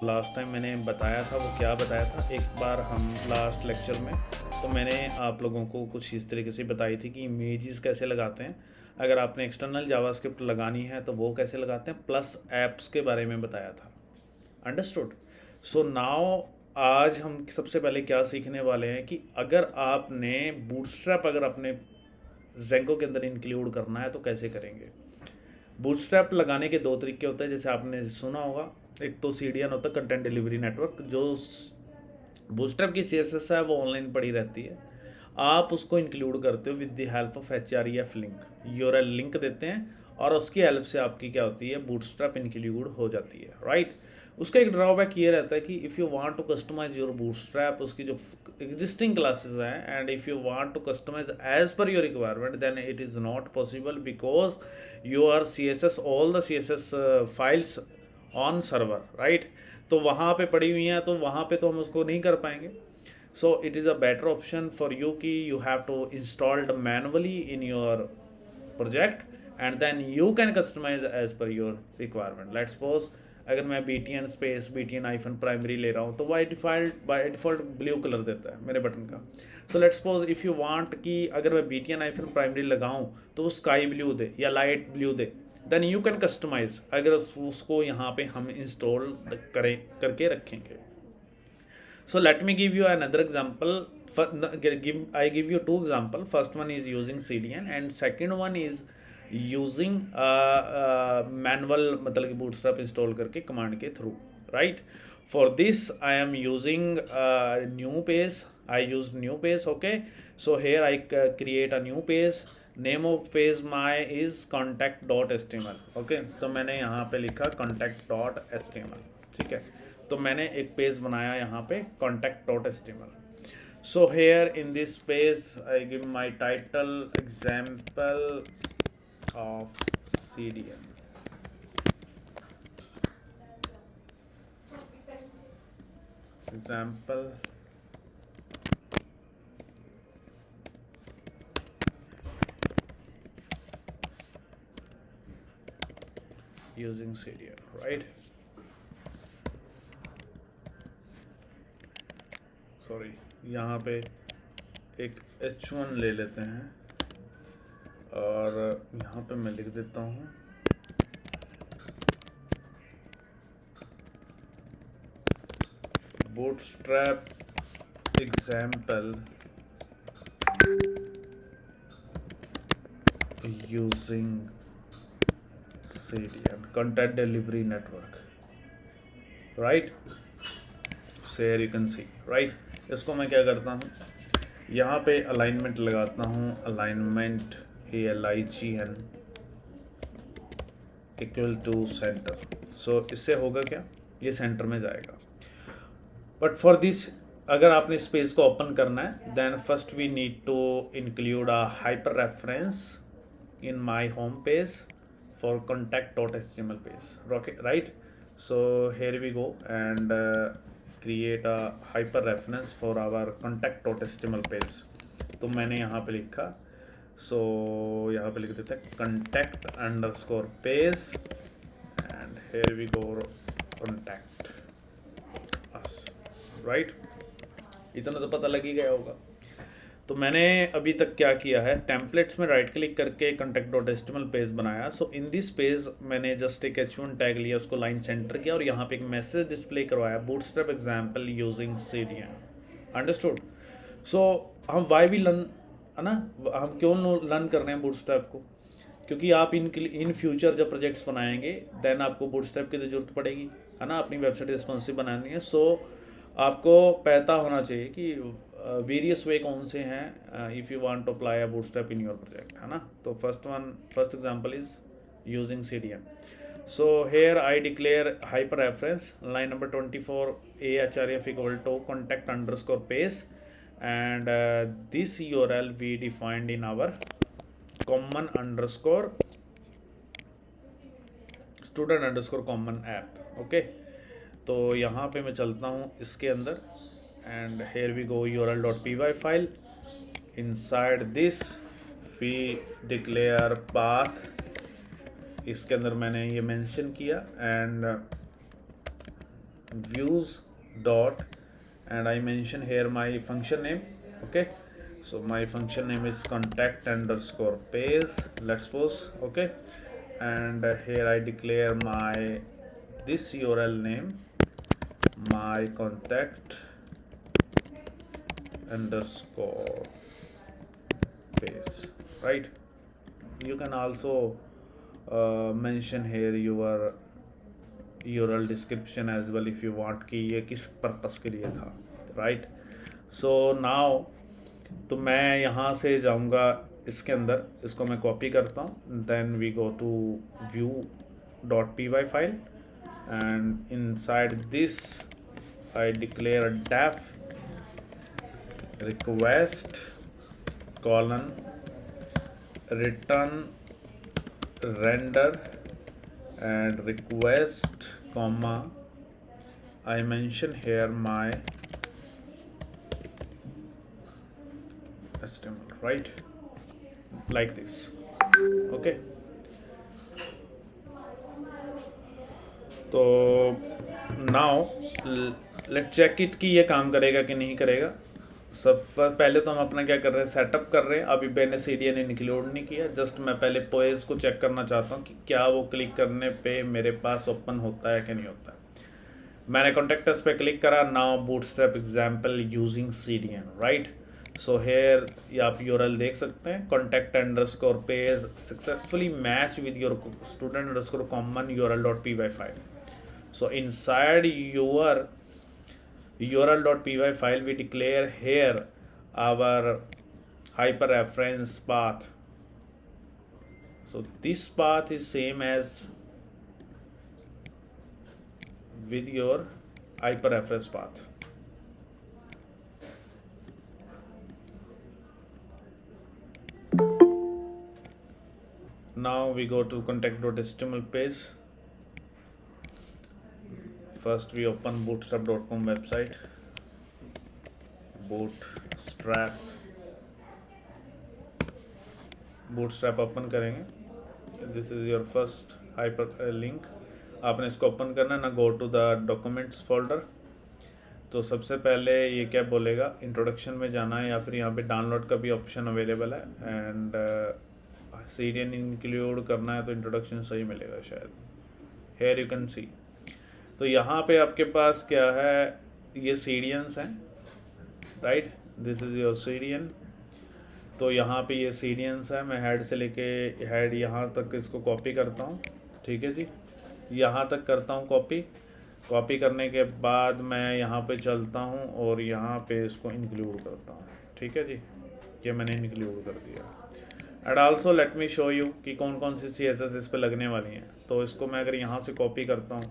Last time मैंने बताया था, वो क्या बताया था, एक बार हम लास्ट लेक्चर में तो मैंने आप लोगों को कुछ इस तरीके से बताई थी कि इमेजेस कैसे लगाते हैं, अगर आपने एक्सटर्नल जावास्क्रिप्ट लगानी है तो वो कैसे लगाते हैं, प्लस ऐप्स के बारे में बताया था। अंडरस्टूड। सो नाउ आज हम सबसे पहले क्या सीखने वाले हैं कि अगर आपने बूटस्ट्रैप अगर अपने जेंको के अंदर इंक्लूड करना है तो कैसे करेंगे। बूटस्ट्रैप लगाने के दो तरीके होते हैं, जैसे आपने सुना होगा। एक तो सीडीएन होता है, कंटेंट डिलीवरी नेटवर्क। जो बूटस्ट्रैप की सीएसएस है वो ऑनलाइन पड़ी रहती है, आप उसको इंक्लूड करते हो with the help of H link. URL link देते हैं और उसकी हेल्प से आपकी क्या होती है, बूटस्ट्रैप इंक्लूड हो जाती है, राइट। उसका एक ड्रॉबैक ये रहता है कि if you want to customize your Bootstrap, उसकी जो एग्जिस्टिंग क्लासेस हैं, and if you want to customize as per your requirement, then it is not possible because your C S S all the C S S files on server, right. तो वहाँ पे पड़ी हुई हैं, तो वहाँ पे तो हम उसको नहीं कर पाएंगे। So it is a better option for you कि you have to install it manually in your project and then you can customize as per your requirement. Let's suppose अगर मैं btn space btn hyphen primary ले रहा हूँ तो by default blue colour देता है मेरे बटन का। So let's suppose if you want कि अगर मैं btn hyphen primary लगाऊँ तो वो स्काई ब्लू दे या लाइट ब्लू दे, देन यू कैन कस्टमाइज, अगर उसको यहाँ पे हम इंस्टॉल करें करके रखेंगे। So let me give you another example. I give you two example. First one is using CDN and second one is using manual, मतलब कि bootstrap install करके command के through, right. For this I am using new page. I use new page. Okay, so here I create a new page. Name of page my is contact.html. Okay, तो मैंने यहाँ पे लिखा contact.html, ठीक है। तो मैंने एक पेज बनाया यहाँ पे contact.html. So here in this page I give my title example of CDN. Example using CDN, right. Sorry, यहाँ पे एक H1 ले लेते हैं और यहाँ पे मैं लिख देता हूँ bootstrap example using CDN, content delivery network, right. So here you can see, right. इसको मैं क्या करता हूँ, यहाँ पे अलाइनमेंट लगाता हूँ, alignment ALIGN equal to center. So इससे होगा क्या, ये सेंटर में जाएगा। बट फॉर दिस अगर आपने इस पेज को ओपन करना है, then first we need to include a hyper reference in my home page for contact.html page, right. So here we go and create a hyper reference for our contact.html page. तो मैंने यहाँ पे लिखा, सो यहाँ पे लिख देते हैं contact_page and here we go contact us, right। इतना तो पता लग ही गया होगा। तो मैंने अभी तक क्या किया है, टेम्पलेट्स में राइट क्लिक करके contact.html पेज बनाया। सो इन दिस पेज मैंने जस्ट एक H1 टैग लिया, उसको लाइन सेंटर किया और यहाँ पे एक मैसेज डिस्प्ले करवाया, bootstrap example using CDN। Understood. So हम वाई भी लर्न, है ना, हम क्यों लर्न कर रहे हैं बूटस्ट्रैप को, क्योंकि आप इन फ्यूचर जब प्रोजेक्ट्स बनाएंगे देन आपको बूटस्ट्रैप की तो जरूरत पड़ेगी, है ना, अपनी वेबसाइट रिस्पॉन्सिव बनानी है। सो आपको पता होना चाहिए कि वेरियस वे कौन से हैं if you want to apply a Bootstrap in your project, है ना। तो first example is using CDN। So here I declare hyper reference line number 24 AHRF equal to contact_page and this URL we defined in our common_student_common app, okay. तो यहाँ पे मैं चलता हूँ इसके अंदर and here we go url.py file. Inside this we declare path, इसके अंदर मैंने ये मेंशन किया and views dot, and I mention here my function name. Okay, so my function name is contact underscore page, let's suppose. Okay, and here I declare my this URL name, my contact underscore page, right? You can also mention here your URL description as well if you want कि ये किस purpose के लिए था, right? So now तो मैं यहाँ से जाऊँगा इसके अंदर, इसको मैं कॉपी करता हूँ, then we go to view.py file, and inside this I declare a def request colon return render and request comma I mention here my HTML, right, like this. Okay, तो नाउ लेट चेक इट कि ये काम करेगा कि नहीं करेगा। सब पहले तो हम अपना क्या कर रहे हैं, सेटअप कर रहे हैं। अभी मैंने CDN इंक्लूड नहीं किया, जस्ट मैं पहले पेज को चेक करना चाहता हूँ कि क्या वो क्लिक करने पे मेरे पास ओपन होता है कि नहीं होता है। मैंने कॉन्टेक्टस पे क्लिक करा, now bootstrap example using CDN, right? So hair आप URL देख सकते हैं, contact underscore page successfully matched with your student underscore common URL.py file. So inside your URL.py file we declare here our hyperreference path. So this path is same as with your hyperreference path. Now we go to contact.html page. First we open bootstrap.com website, bootstrap open करेंगे, this is your first hyper link, आपने इसको open करना है ना, go to the documents folder. तो सबसे पहले ये क्या बोलेगा, इंट्रोडक्शन में जाना है या फिर यहाँ पे डाउनलोड का भी ऑप्शन अवेलेबल है, एंड CDN इंक्लूड करना है तो इंट्रोडक्शन सही मिलेगा शायद, हेयर यू कैन सी। तो यहाँ पे आपके पास क्या है, ये CDNs हैं, right, this is your CDN। तो यहाँ पे ये CDNs है, मैं हेड से लेके हेड यहाँ तक इसको कॉपी करता हूँ, ठीक है जी, यहाँ तक करता हूँ कॉपी करने के बाद मैं यहाँ पे चलता हूँ और यहाँ पे इसको इंक्लूड करता हूँ, ठीक है जी, ये मैंने इंक्लूड कर दिया। And also late me show you कि कौन कौन सी CSS इस पे लगने वाली हैं। तो इसको मैं अगर यहाँ से कॉपी करता हूँ,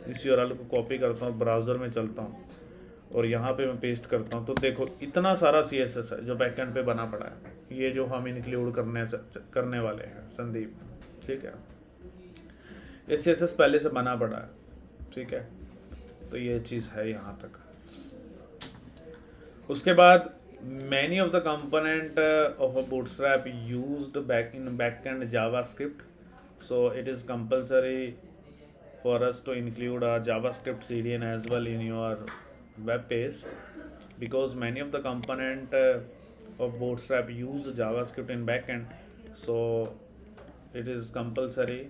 इस URL को कॉपी करता हूँ, ब्राउज़र में चलता हूँ और यहाँ पे मैं पेस्ट करता हूँ, तो देखो इतना सारा CSS है जो बैकएंड पे बना पड़ा है, ये जो हम इंक्लूड करने वाले हैं संदीप, ठीक है, ये CSS पहले से बना पड़ा है, ठीक है, तो ये चीज़ है यहाँ तक। उसके बाद many of the component of a bootstrap used backend JavaScript, so it is compulsory for us to include a JavaScript CDN as well in your web page, because many of the component of bootstrap use JavaScript in backend, so it is compulsory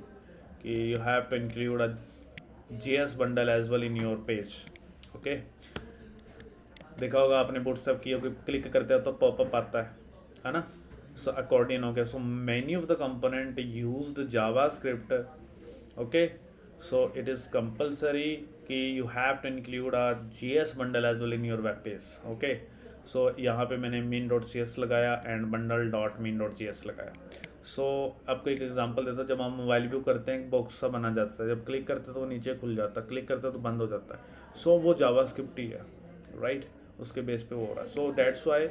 कि you have to include a JS bundle as well in your page, okay? देखा होगा आपने bootstrap की, click करते हो तो popup आता है ना, सो अकॉर्डिंग हो गया। So many of the component used JavaScript, okay, so it is compulsory कि you have to include a JS bundle as well in your web page, okay. So यहाँ पे मैंने min.js लगाया एंड bundle.min.js लगाया। सो आपको एक एग्जांपल देता हूँ, जब हम मोबाइल व्यू करते हैं एक बॉक्स सा बना जाता है, जब क्लिक करते तो वो नीचे खुल जाता है, क्लिक करते तो बंद हो जाता है, सो वो जावास्क्रिप्ट ही है, राइट, उसके बेस पे वो हो रहा है। सो दैट्स वाई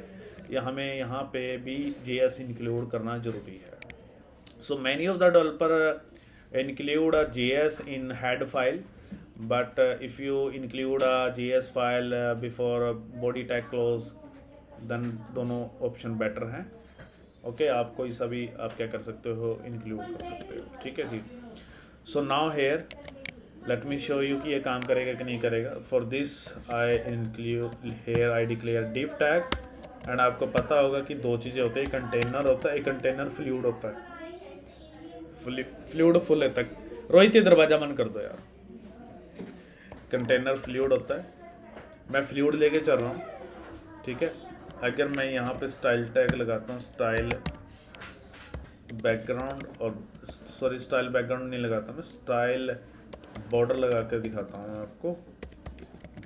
हमें यहाँ पे भी JS इंक्लूड करना ज़रूरी है। So many of the developer include a JS in head file, but if you include a JS file before body tag close, then दोनों ऑप्शन बेटर हैं, ओके। आप कोई सा भी आप क्या कर सकते हो, इंक्लूड कर सकते हो, ठीक है जी। So now here let me show you कि ये काम करेगा कि नहीं करेगा। For this I include here I declare div tag. And आपको पता होगा कि दो चीज़ें होती है, एक कंटेनर होता है, एक कंटेनर फ्लूइड होता है। फ्लूइड फुल है तक। रोहित ये दरवाजा बंद कर दो यार। कंटेनर फ्लूइड होता है, मैं फ्लूइड लेके चल रहा हूँ, ठीक है। अगर मैं यहाँ पे स्टाइल टैग लगाता हूँ, स्टाइल बैकग्राउंड, और सॉरी स्टाइल बैकग्राउंड नहीं लगाता, मैं स्टाइल बॉर्डर लगा कर दिखाता हूँ आपको।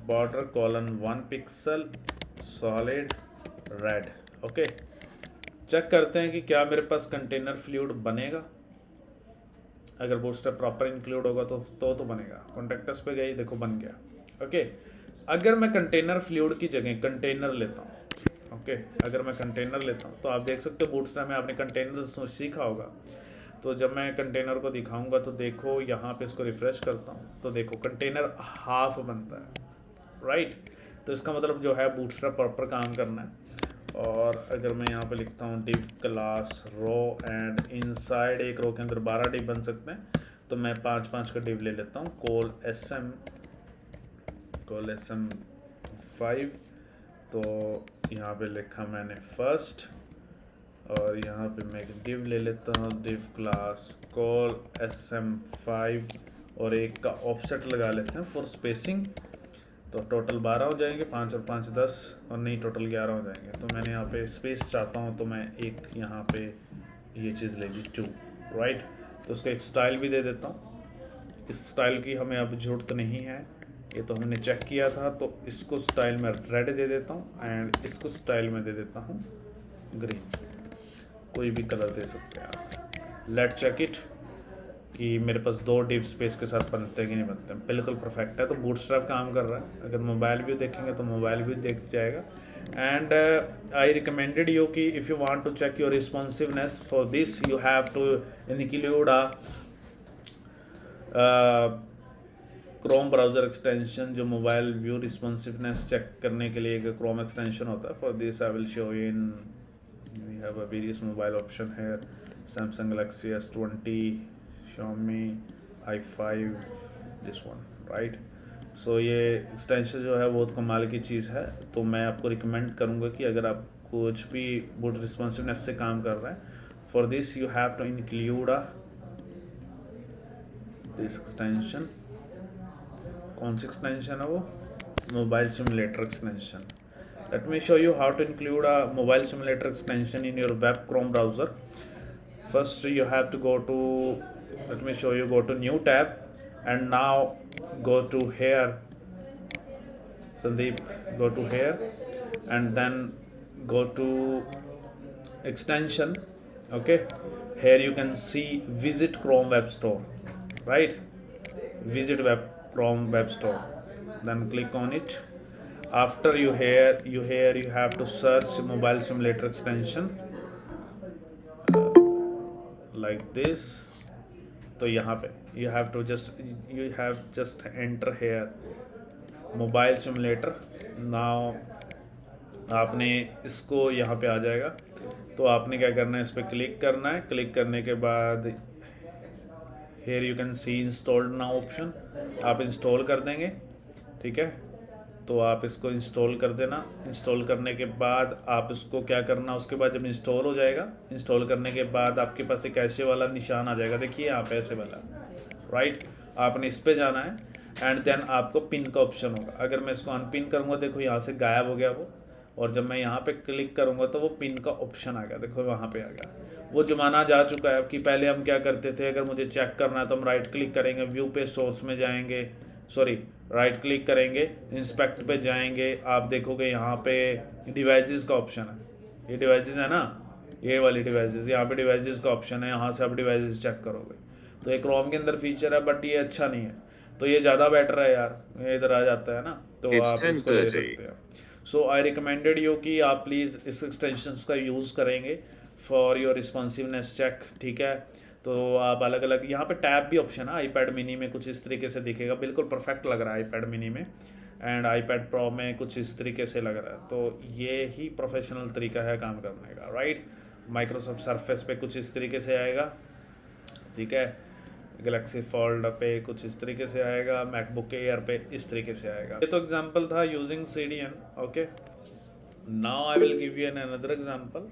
Border colon 1 pixel solid red. Okay, check करते हैं कि क्या मेरे पास कंटेनर फ्लूइड बनेगा। अगर बूटस्ट्रैप प्रॉपर इंक्लूड होगा तो बनेगा। कॉन्टेक्टस पे गई, देखो बन गया। ओके, अगर मैं कंटेनर फ्लूइड की जगह कंटेनर लेता हूँ, ओके, अगर मैं कंटेनर लेता हूँ तो आप देख सकते हो बूटस्ट्रैप में आपने कंटेनर सीखा होगा। तो जब मैं कंटेनर को दिखाऊंगा तो देखो यहाँ पे इसको रिफ्रेश करता हूँ तो देखो कंटेनर हाफ बनता है, राइट। तो इसका मतलब जो है बूटस्ट्रैप प्रॉपर काम करना है। और अगर मैं यहाँ पे लिखता हूँ div class row and inside एक रो के अंदर 12 div बन सकते हैं, तो मैं 5 का div ले लेता हूँ। कॉल sm 5, तो यहाँ पे लिखा मैंने फर्स्ट, और यहाँ पे मैं एक div ले लेता हूँ, div क्लास कॉल sm5, और एक का ऑफसेट लगा लेते हैं फॉर स्पेसिंग। तो टोटल 12 हो जाएंगे, 5 और 5 10, और नहीं टोटल 11 हो जाएंगे। तो मैंने यहाँ पे स्पेस चाहता हूँ तो मैं एक यहाँ पे ये चीज़ ले ली 2, राइट। तो उसको एक स्टाइल भी दे देता हूँ। इस स्टाइल की हमें अब जरूरत नहीं है, ये तो हमने चेक किया था। तो इसको स्टाइल में रेड दे देता हूँ एंड इसको स्टाइल में दे देता हूँ ग्रीन। कोई भी कलर दे सकते हैं आप। लेट चेक इट कि मेरे पास 2 div स्पेस के साथ बनते हैं कि नहीं बनते हैं। बिल्कुल परफेक्ट है। तो बूटस्ट्रैप काम कर रहा है। अगर मोबाइल व्यू देखेंगे तो मोबाइल व्यू देख जाएगा। एंड आई रिकमेंडेड यू कि if you want to check your responsiveness, for this you have to include Chrome browser extension, जो मोबाइल व्यू रिस्पॉन्सिवनेस चेक करने के लिए एक क्रोम एक्सटेंशन होता है। For this I will show you in we have a various mobile option है, Samsung Galaxy S20, Xiaomi i5, this one, right. So ये extension जो है बहुत कमाल की चीज़ है। तो मैं आपको रिकमेंड करूँगा कि अगर आप कुछ भी बूट रिस्पॉन्सिवनेस से काम कर रहे हैं, for this you have to include this extension. कौन सी एक्सटेंशन है वो? Mobile simulator extension. Let me show you how to include a mobile simulator extension in your web Chrome browser. First you have to go to, let me show you, go to new tab and now go to here, Sandeep, go to here and then go to extension. Okay, here you can see visit Chrome Web Store, right? Visit Chrome Web Store, then click on it. After you have to search mobile simulator extension like this. तो यहाँ पे you have just enter here mobile simulator. Now आपने इसको यहाँ पे आ जाएगा। तो आपने क्या करना है, इस पर क्लिक करना है। क्लिक करने के बाद here you can see installed now option, आप इंस्टॉल कर देंगे, ठीक है। तो आप इसको इंस्टॉल कर देना। इंस्टॉल करने के बाद आप इसको क्या करना, उसके बाद जब इंस्टॉल हो जाएगा, इंस्टॉल करने के बाद आपके पास एक ऐसे वाला निशान आ जाएगा, देखिए यहाँ पे ऐसे वाला, राइट। आपने इस पे जाना है एंड देन आपको पिन का ऑप्शन होगा। अगर मैं इसको अनपिन करूँगा, देखो यहाँ से गायब हो गया वो, और जब मैं यहाँ पे क्लिक करूँगा तो वो पिन का ऑप्शन आ गया, देखो वहाँ पे आ गया। वो ज़माना जा चुका है कि पहले हम क्या करते थे, अगर मुझे चेक करना है तो हम राइट क्लिक करेंगे, व्यू पे सोर्स में जाएंगे, सॉरी राइट क्लिक करेंगे, इंस्पेक्ट पे जाएंगे, आप देखोगे यहाँ पे डिवाइसेस का ऑप्शन है। ये डिवाइसेस है ना, ये वाली डिवाइसेस, यहाँ पे डिवाइसेस का ऑप्शन है, यहाँ से आप डिवाइसेस चेक करोगे। तो ये क्रोम के अंदर फीचर है, बट ये अच्छा नहीं है। तो ये ज़्यादा बेटर है यार, ये इधर आ जाता है ना, तो आप इसको ले सकते हैं। सो आई रिकमेंडेड यू कि आप प्लीज़ इस एक्सटेंशंस का यूज़ करेंगे फॉर योर रिस्पॉन्सिवनेस चेक, ठीक है। तो आप अलग अलग यहाँ पे टैब भी ऑप्शन है, आईपैड मिनी में कुछ इस तरीके से दिखेगा, बिल्कुल परफेक्ट लग रहा है आईपैड मिनी में, एंड आईपैड प्रो में कुछ इस तरीके से लग रहा है। तो ये ही प्रोफेशनल तरीका है काम करने का, राइट। माइक्रोसॉफ्ट सरफेस पे कुछ इस तरीके से आएगा, ठीक है। गैलेक्सी फोल्ड पे कुछ इस तरीके से आएगा, मैकबुक एयर पे इस तरीके से आएगा। ये तो एग्जांपल था using CDN। Okay, now I will give you an another example.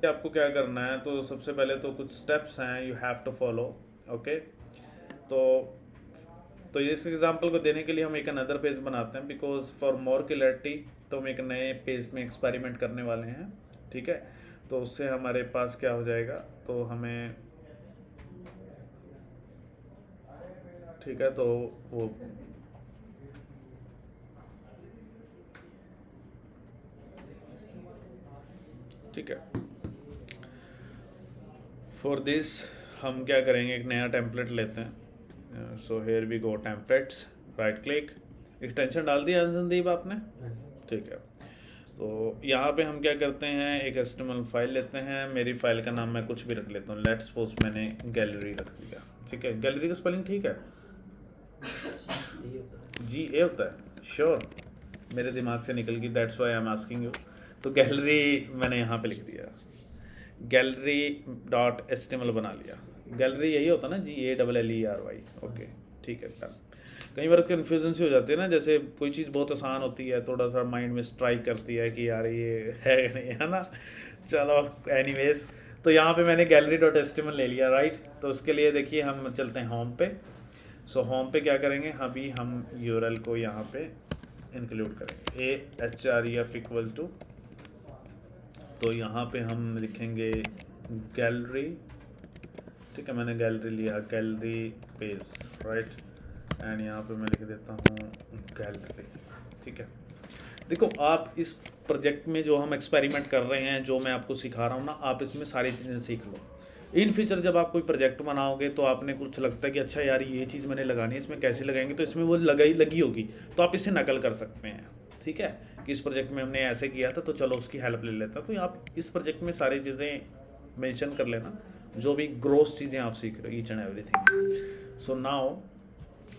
आपको क्या करना है, तो सबसे पहले तो कुछ स्टेप्स हैं you have to follow. Okay, तो इस एग्जांपल को देने के लिए हम एक अनदर पेज बनाते हैं, बिकॉज फॉर मोर क्लैरिटी तो हम एक नए पेज में एक्सपेरिमेंट करने वाले हैं। ठीक है, तो उससे हमारे पास क्या हो जाएगा, तो हमें ठीक है, तो वो ठीक है, फॉर दिस हम क्या करेंगे, एक नया टेम्पलेट लेते हैं। So here we go templates, right click, extension डाल दिया संदीप आपने? ठीक है, तो यहाँ पे हम क्या करते हैं, एक HTML फाइल लेते हैं। मेरी फाइल का नाम मैं कुछ भी रख लेता हूँ, लेट्स सपोज मैंने गैलरी रख दिया। ठीक है, गैलरी का स्पेलिंग ठीक है? GA होता है? श्योर, मेरे दिमाग से निकल गई, that's why I am asking you. तो गैलरी मैंने यहाँ पे लिख दिया, gallery.html बना लिया। गैलरी यही होता ना, GALLERY। ओके, ठीक है डन। कई बार कन्फ्यूजन सी हो जाती है ना, जैसे कोई चीज़ बहुत आसान होती है, थोड़ा सा माइंड में स्ट्राइक करती है कि यार ये है नहीं, है ना। चलो एनीवेज, तो यहाँ पे मैंने gallery.html ले लिया, राइट। तो उसके लिए देखिए हम चलते हैं होम पे। सो होम पे क्या करेंगे, अभी हम URL को यहाँ पे इंक्लूड करेंगे, ahref इक्वल टू, तो यहाँ पे हम लिखेंगे गैलरी। ठीक है, मैंने गैलरी लिया, गैलरी पेज, राइट, एंड यहाँ पे मैं लिख देता हूँ गैलरी। ठीक है, देखो आप इस प्रोजेक्ट में जो हम एक्सपेरिमेंट कर रहे हैं, जो मैं आपको सिखा रहा हूँ ना, आप इसमें सारी चीज़ें सीख लो। इन फ्यूचर जब आप कोई प्रोजेक्ट बनाओगे तो आपने कुछ लगता है कि अच्छा यार ये चीज़ मैंने लगानी है, इसमें कैसे लगाएंगे, तो इसमें वो लगी होगी, तो आप इसे नकल कर सकते हैं। ठीक है, कि इस प्रोजेक्ट में हमने ऐसे किया था, तो चलो उसकी हेल्प ले लेता। तो आप इस प्रोजेक्ट में सारी चीज़ें मेंशन कर लेना, जो भी ग्रोस चीज़ें आप सीख रहे हो, each and everything. So now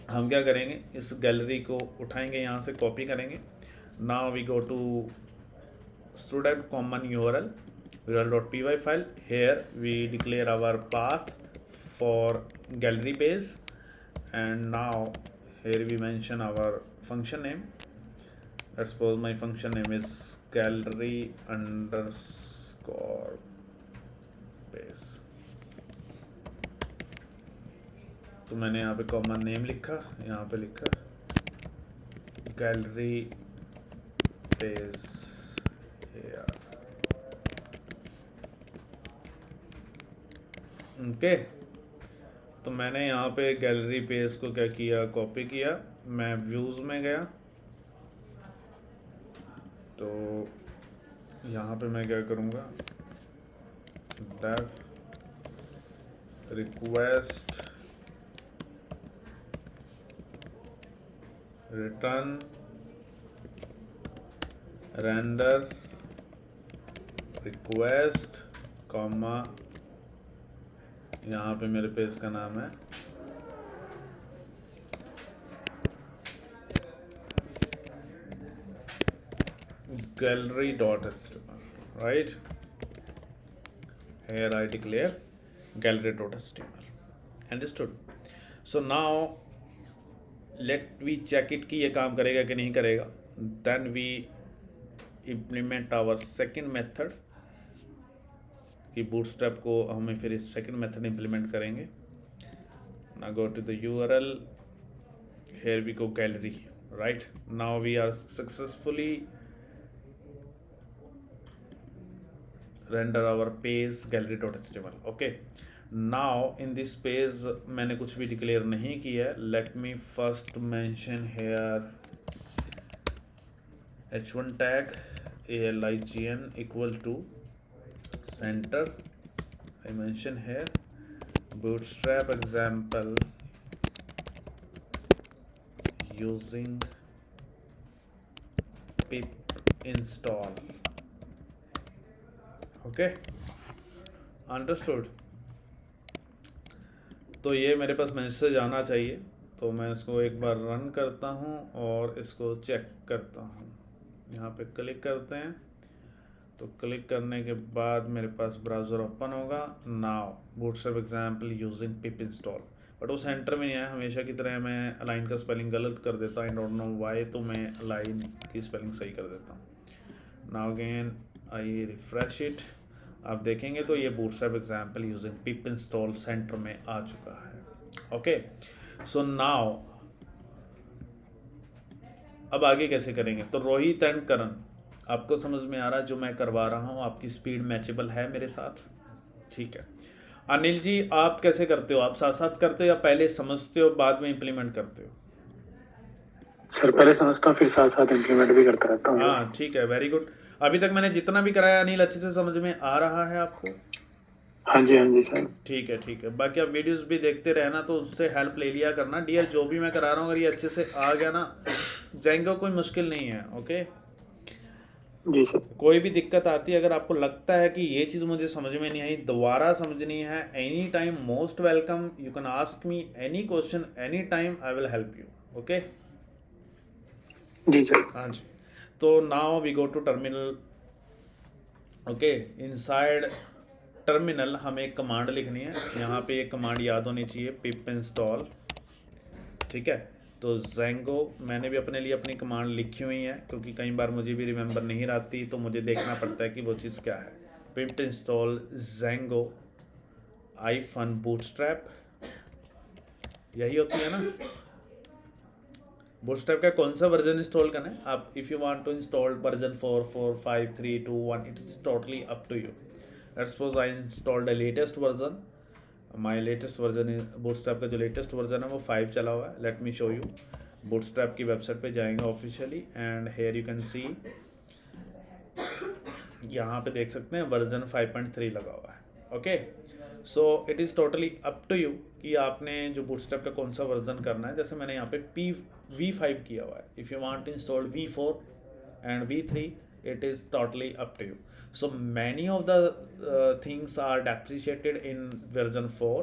हम क्या करेंगे, इस गैलरी को उठाएंगे, यहाँ से कॉपी करेंगे। Now we go to student common url.py file. Here we declare our path for gallery page, and now here we mention our function name. Let's suppose my function name is gallery underscore page। तो मैंने यहाँ पे common name लिखा, यहाँ पे लिखा gallery page here। Okay, तो मैंने यहाँ पे गैलरी पेज को क्या किया, कॉपी किया। मैं व्यूज़ में गया, तो यहाँ पे मैं क्या करूँगा, def request return render request comma, यहाँ पे मेरे पेज का नाम है gallery.html, right? Here I declare gallery.html. Understood? So now let we check it कि ये काम करेगा कि नहीं करेगा। Then we implement our second method, कि bootstrap को हमें फिर इस second method implement करेंगे। Now go to the URL, here we go gallery, right? Now we are successfully render our page gallery.html. okay, now in this page मैंने कुछ भी declare नहीं किया। let me first mention here h1 tag align equal to center। I mention here bootstrap example using pip install। Okay, understood. तो ये मेरे पास message आना चाहिए, तो मैं इसको एक बार रन करता हूँ और इसको चेक करता हूँ। यहाँ पे क्लिक करते हैं तो क्लिक करने के बाद मेरे पास ब्राउज़र ओपन होगा। Now bootstrap example using pip install, but वो सेंटर में नहीं आया। हमेशा की तरह मैं अलाइन का स्पेलिंग गलत कर देता हूँ, आई डोंट नो वाई, तो मैं अलाइन की स्पेलिंग सही कर देता हूँ। Now again I refresh it, आप देखेंगे तो ये बूटस्ट्रैप एग्जाम्पल यूजिंग पिप इंस्टॉल सेंटर में आ चुका है। ओके, सो नाउ अब आगे कैसे करेंगे? तो रोहित एंड करण, आपको समझ में आ रहा है जो मैं करवा रहा हूँ? आपकी स्पीड मैचेबल है मेरे साथ? ठीक है। अनिल जी, आप कैसे करते हो? आप साथ साथ करते हो या पहले समझते हो बाद में इम्प्लीमेंट करते हो? सर पहले समझता हूँ फिर साथ साथ इम्प्लीमेंट भी करता रहता हूँ। हाँ ठीक है, वेरी गुड। अभी तक मैंने जितना भी कराया अनिल, अच्छे से समझ में आ रहा है आपको? हाँ जी सर। ठीक है ठीक है। बाकी आप वीडियोस भी देखते रहना, तो उससे हेल्प ले लिया करना डियर। जो भी मैं करा रहा हूँ अगर ये अच्छे से आ गया ना, जाएंगे, कोई मुश्किल नहीं है। ओके, जी सर। कोई भी दिक्कत आती है, अगर आपको लगता है कि ये चीज़ मुझे समझ में नहीं आई, दोबारा समझनी है, any time most welcome, you can ask me any question any time, I will help you. Okay जी सर। हाँ जी। तो now we go to terminal. Okay, inside terminal हमें एक कमांड लिखनी है। यहाँ पे एक कमांड याद होनी चाहिए, पिप इंस्टॉल। ठीक है, तो जेंगो मैंने भी अपने लिए अपनी कमांड लिखी हुई है, क्योंकि कई बार मुझे भी रिमेंबर नहीं रहती, तो मुझे देखना पड़ता है कि वो चीज़ क्या है। पिप इंस्टॉल जेंगो आईफन बूटस्ट्रैप, यही होती है ना। बूटस्ट्रैप का कौन सा वर्जन इंस्टॉल करना है आप? If you want to install version 4, 4, 5, 3, 2, 1, it is totally up to you. Let's suppose I installed the latest version, my latest version is Bootstrap का जो लेटेस्ट वर्जन है वो 5 चला हुआ है। Let me show you. Bootstrap की website पे जाएंगे officially, and here you can see, यहाँ पे देख सकते हैं वर्जन 5.3 लगा हुआ है। Okay, so it is totally up to you कि आपने जो बूटस्ट्रैप का कौन सा वर्जन करना है। जैसे मैंने यहाँ पे V5 किया हुआ है। If you want to install V4 and V3, it is totally up to you. So many of the things are depreciated in version 4.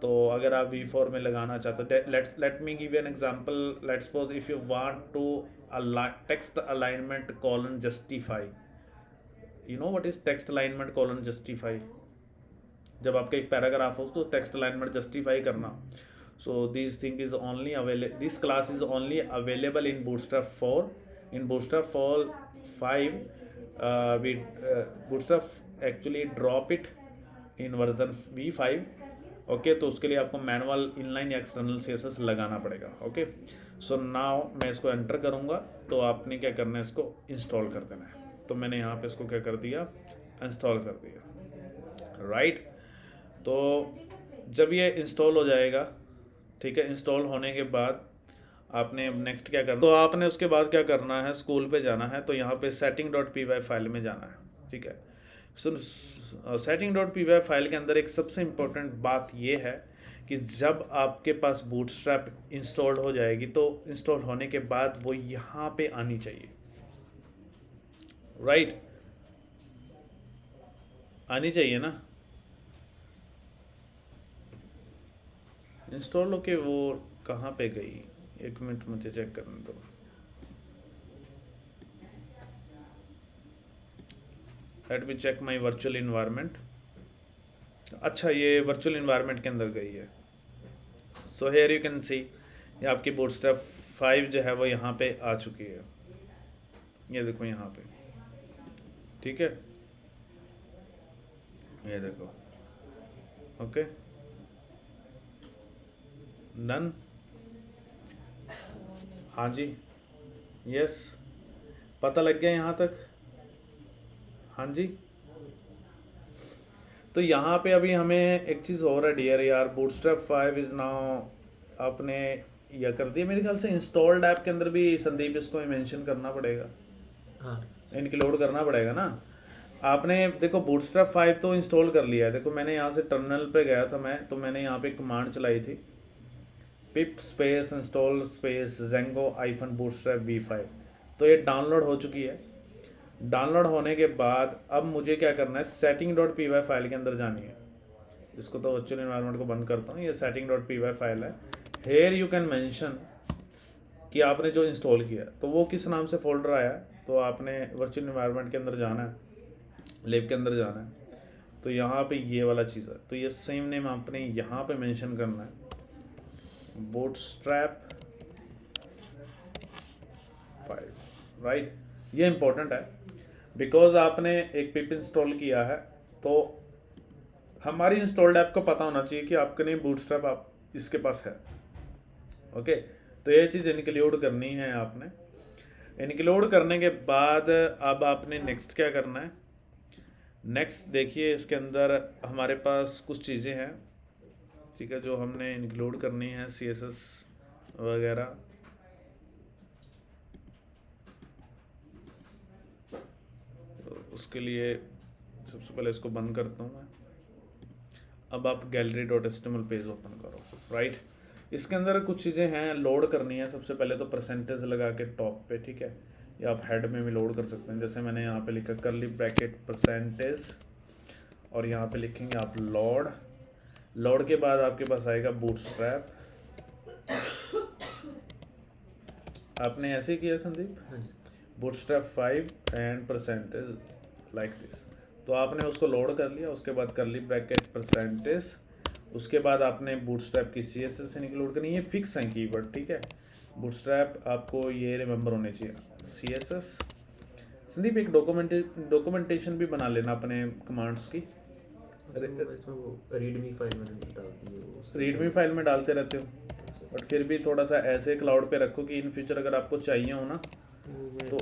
तो अगर आप V4 में लगाना चाहते हो, let me give you an example. Let's suppose if you want to text alignment colon justify, you know what is text alignment colon justify? जब आपका एक पैराग्राफ हो तो टेक्स्ट अलाइनमेंट जस्टिफाई करना। So this thing is only available, this class is only available in bootstrap 4. In bootstrap 5 we bootstrap actually drop it in version V5. Okay, तो उसके लिए आपको मैनुअल इनलाइन या एक्सटर्नल CSS लगाना पड़ेगा। Okay, so now मैं इसको enter करूँगा, तो आपने क्या करना है, इसको इंस्टॉल कर देना है। तो मैंने यहाँ पे इसको क्या कर दिया, इंस्टॉल कर दिया। राइट, तो जब ये इंस्टॉल हो जाएगा, ठीक है, इंस्टॉल होने के बाद आपने नेक्स्ट क्या करना, तो आपने उसके बाद क्या करना है, स्कूल पे जाना है। तो यहाँ पे setting.py फाइल में जाना है। ठीक है, सो setting.py फाइल के अंदर एक सबसे इम्पोर्टेंट बात ये है कि जब आपके पास बूटस्ट्रैप इंस्टॉल्ड हो जाएगी, तो इंस्टॉल होने के बाद वो यहाँ पे आनी चाहिए। राइट, आनी चाहिए ना। इंस्टॉल होके वो कहाँ पे गई, एक मिनट मुझे चेक करने दो। Let me check my virtual environment. अच्छा, ये वर्चुअल इन्वायरमेंट के अंदर गई है। So here you can see, ये आपकी बूटस्ट्रैप 5 जो है वो यहाँ पे आ चुकी है। ये देखो यहाँ पे, ठीक है, ये देखो। Okay, done. हाँ जी, यस, पता लग गया यहाँ तक। हाँ जी, तो यहाँ पे अभी हमें एक चीज़ और है डियर यार, बूटस्ट्रैप 5 इज़ नाउ, आपने यह कर दिया मेरे ख्याल से। इंस्टॉल्ड ऐप के अंदर भी संदीप इसको मेंशन करना पड़ेगा, हाँ, इनक्लूड करना पड़ेगा ना। आपने देखो बूटस्ट्रैप 5 तो इंस्टॉल कर लिया है। देखो मैंने यहाँ से टर्मिनल पे गया था मैं, तो मैंने यहाँ पे कमांड चलाई थी, pip space install space Django hyphen bootstrap V5। तो ये डाउनलोड हो चुकी है। डाउनलोड होने के बाद अब मुझे क्या करना है, setting.py फाइल के अंदर जानी है। इसको तो वर्चुअल एनवायरनमेंट को बंद करता हूँ, ये setting.py फाइल है। हेयर यू कैन मेंशन कि आपने जो इंस्टॉल किया तो वो किस नाम से फोल्डर आया, तो आपने वर्चुअल एनवायरनमेंट के अंदर जाना है। लिव के अंदर जाना है तो यहाँ पे ये वाला चीज़ है, तो ये सेम नेम आपने यहाँ पे मेंशन करना है, बूटस्ट्रैप 5, राइट। ये इंपॉर्टेंट है बिकॉज आपने एक पिप इंस्टॉल किया है तो हमारी इंस्टॉल्ड ऐप को पता होना चाहिए कि आपके नहीं बूटस्ट्रैप आप इसके पास है। ओके, तो ये चीज़ इंक्लूड करनी है आपने। इंक्लूड करने के बाद अब आपने नेक्स्ट क्या करना है, नेक्स्ट देखिए इसके अंदर हमारे पास कुछ चीज़ें हैं, ठीक है, जो हमने इंक्लूड करनी है, CSS वगैरह। तो उसके लिए सबसे पहले इसको बंद करता हूँ मैं। अब आप gallery.html पेज ओपन करो, राइट। इसके अंदर कुछ चीज़ें हैं लोड करनी है। सबसे पहले तो परसेंटेज लगा के टॉप पे, ठीक है, या आप हेड में भी लोड कर सकते हैं। जैसे मैंने यहाँ पे लिखा कर्ली ब्रैकेट परसेंटेज और यहाँ पे लिखेंगे आप लोड के बाद आपके पास आएगा बूटस्ट्रैप। आपने ऐसे ही किया Sandeep, bootstrap 5 and percentage like this. तो आपने उसको लोड कर लिया, उसके बाद कर्ली ब्रैकेट परसेंटेज, उसके बाद आपने बूटस्ट्रैप की CSS इंक्लूड करनी है। फिक्स है कीवर्ड, ठीक है, बूटस्ट्रैप आपको ये रिमेंबर होने चाहिए, CSS। संदीप एक डॉक्यूमेंटेशन भी बना लेना अपने कमांड्स की। रीडमी फाइल में डाल दी है, रीडमी फाइल में डालते रहते हो, बट फिर भी थोड़ा सा ऐसे क्लाउड पे रखो कि इन फ्यूचर अगर आपको चाहिए हो ना तो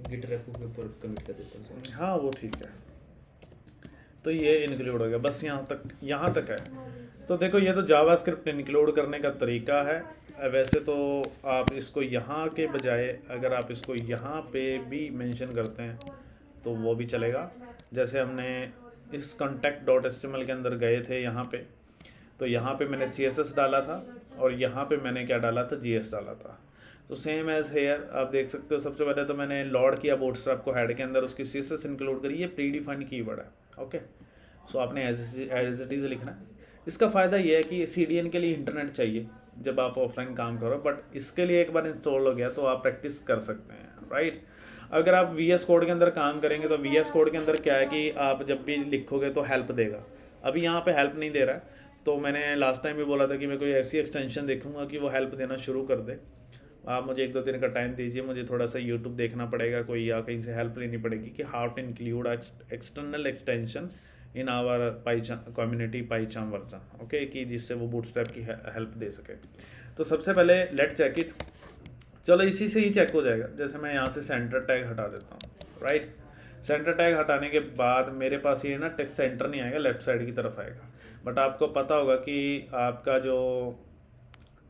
गिट रेपो के ऊपर कमिट कर देता हूँ। हाँ वो ठीक है। तो ये इंक्लूड हो गया, बस यहाँ तक है। तो देखो ये तो जावास्क्रिप्ट इंक्लूड करने का तरीका है। वैसे तो आप इसको यहाँ के बजाय अगर आप इसको यहाँ पे भी मेंशन करते हैं तो वो भी चलेगा। जैसे हमने इस contact.html के अंदर गए थे यहाँ पे, तो यहाँ पे मैंने CSS डाला था और यहाँ पे मैंने क्या डाला था, GS डाला था। तो सेम एज हेयर आप देख सकते हो। सबसे पहले तो मैंने लोड किया बूटस्ट्रैप को हेड के अंदर, उसकी CSS इंक्लूड करी, ये प्री डिफाइंड कीवर्ड है। ओके, सो आपने एज इट इज़ लिखना है। इसका फ़ायदा ये है कि CDN के लिए इंटरनेट चाहिए जब आप ऑफलाइन काम करो, बट इसके लिए एक बार इंस्टॉल हो गया तो आप प्रैक्टिस कर सकते हैं, राइट। अगर आप VS कोड के अंदर काम करेंगे तो VS कोड के अंदर क्या है कि आप जब भी लिखोगे तो हेल्प देगा। अभी यहाँ पे हेल्प नहीं दे रहा है, तो मैंने लास्ट टाइम भी बोला था कि मैं कोई ऐसी एक्सटेंशन देखूंगा कि वो हेल्प देना शुरू कर दे। आप मुझे 1-2 दिन का टाइम दीजिए, मुझे थोड़ा सा यूट्यूब देखना पड़ेगा कोई, या कहीं से हेल्प लेनी पड़ेगी कि how to include external extension in our community PyCharm version, okay, कि जिससे वो बूटस्ट्रैप की हेल्प दे सके। तो सबसे पहले लेट चेक इट। चलो इसी से ही चेक हो जाएगा। जैसे मैं यहाँ से सेंटर टैग हटा देता हूँ, राइट। सेंटर टैग हटाने के बाद मेरे पास ये ना टेक्स्ट सेंटर नहीं आएगा, लेफ्ट साइड की तरफ आएगा। बट आपको पता होगा कि आपका जो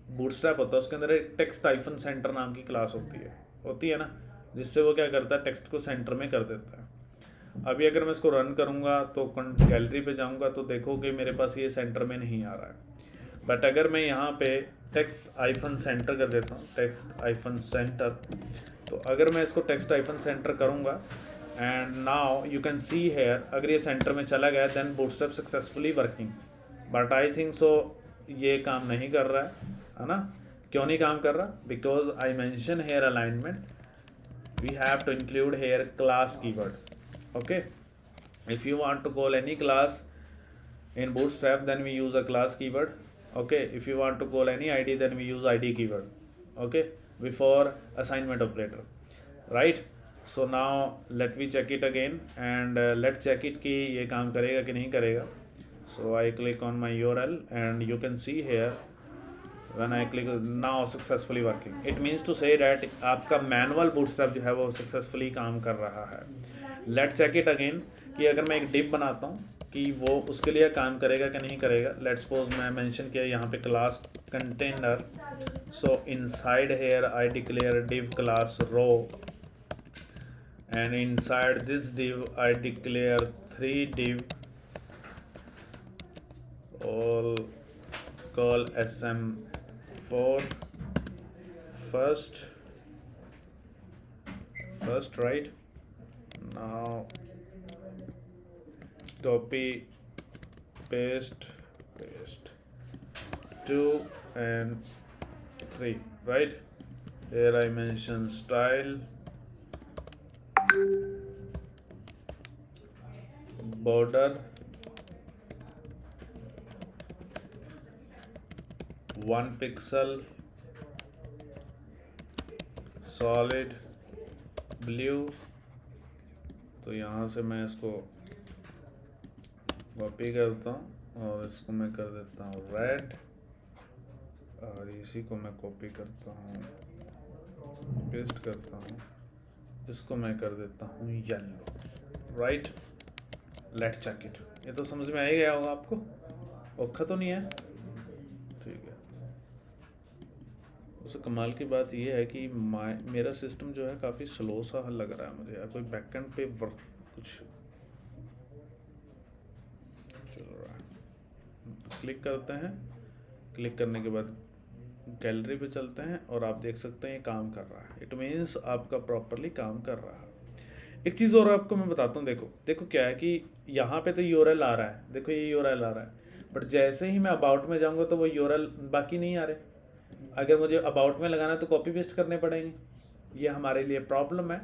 बूटस्ट्रैप होता है उसके अंदर एक टेक्स्ट हाइफन सेंटर नाम की क्लास होती है ना, जिससे वो क्या करता है, टेक्स्ट को सेंटर में कर देता है। अभी अगर मैं इसको रन करूँगा तो गैलरी पे जाऊँगा तो देखो कि मेरे पास ये सेंटर में नहीं आ रहा है। बट अगर मैं यहाँ पे टेक्स्ट आइफन सेंटर कर देता हूँ, टेक्स्ट आइफन सेंटर, तो अगर मैं इसको टेक्स्ट आइफन सेंटर करूँगा and now you can see here, अगर ये सेंटर में चला गया then Bootstrap successfully working. But I think so ये काम नहीं कर रहा है ना। क्यों नहीं काम कर रहा? Because I mention here alignment, we have to include here class keyword. Okay, if you want to call any class in bootstrap then we use a class keyword. Okay, if you want to call any id then we use id keyword, okay, before assignment operator, right. So now let me check it again and let's check it कि ये काम करेगा कि नहीं करेगा. So I click on my URL and you can see here when I click now successfully working, it means to say that आपका manual bootstrap जो है वो successfully काम कर रहा है. Let's check it again कि अगर मैं एक div बनाता हूँ कि वो उसके लिए काम करेगा कि नहीं करेगा. लेट्स सपोज मैं मेंशन किया यहाँ पे class container, so inside here I declare div class row and inside this div I declare 3 div all call sm4 first, right. Now copy paste 2 and 3, right. Here I mention style border 1 pixel solid blue. तो यहाँ से मैं इसको copy करता हूँ और इसको मैं कर देता हूँ रेड, और इसी को मैं कॉपी करता हूँ, पेस्ट करता हूँ, इसको मैं कर देता हूँ yellow. Right, let's check it. ये तो समझ में आ ही गया होगा आपको, औखा तो नहीं है। ठीक है, उससे कमाल की बात ये है कि मेरा सिस्टम जो है काफ़ी स्लो सा लग रहा है मुझे यार, कोई बैकएंड पे वर्क कुछ चल रहा है। क्लिक करते हैं, क्लिक करने के बाद गैलरी पे चलते हैं और आप देख सकते हैं ये काम कर रहा है। इट मीन्स आपका प्रॉपरली काम कर रहा है। एक चीज़ और आपको मैं बताता हूँ, देखो क्या है कि यहाँ पे तो यूआरएल आ रहा है, देखो ये यूआरएल आ रहा है, बट जैसे ही मैं अबाउट में जाऊँगा तो वो यूआरएल बाकी नहीं आ रहे। अगर मुझे अबाउट में लगाना है तो कॉपी पेस्ट करने पड़ेंगे, ये हमारे लिए प्रॉब्लम है।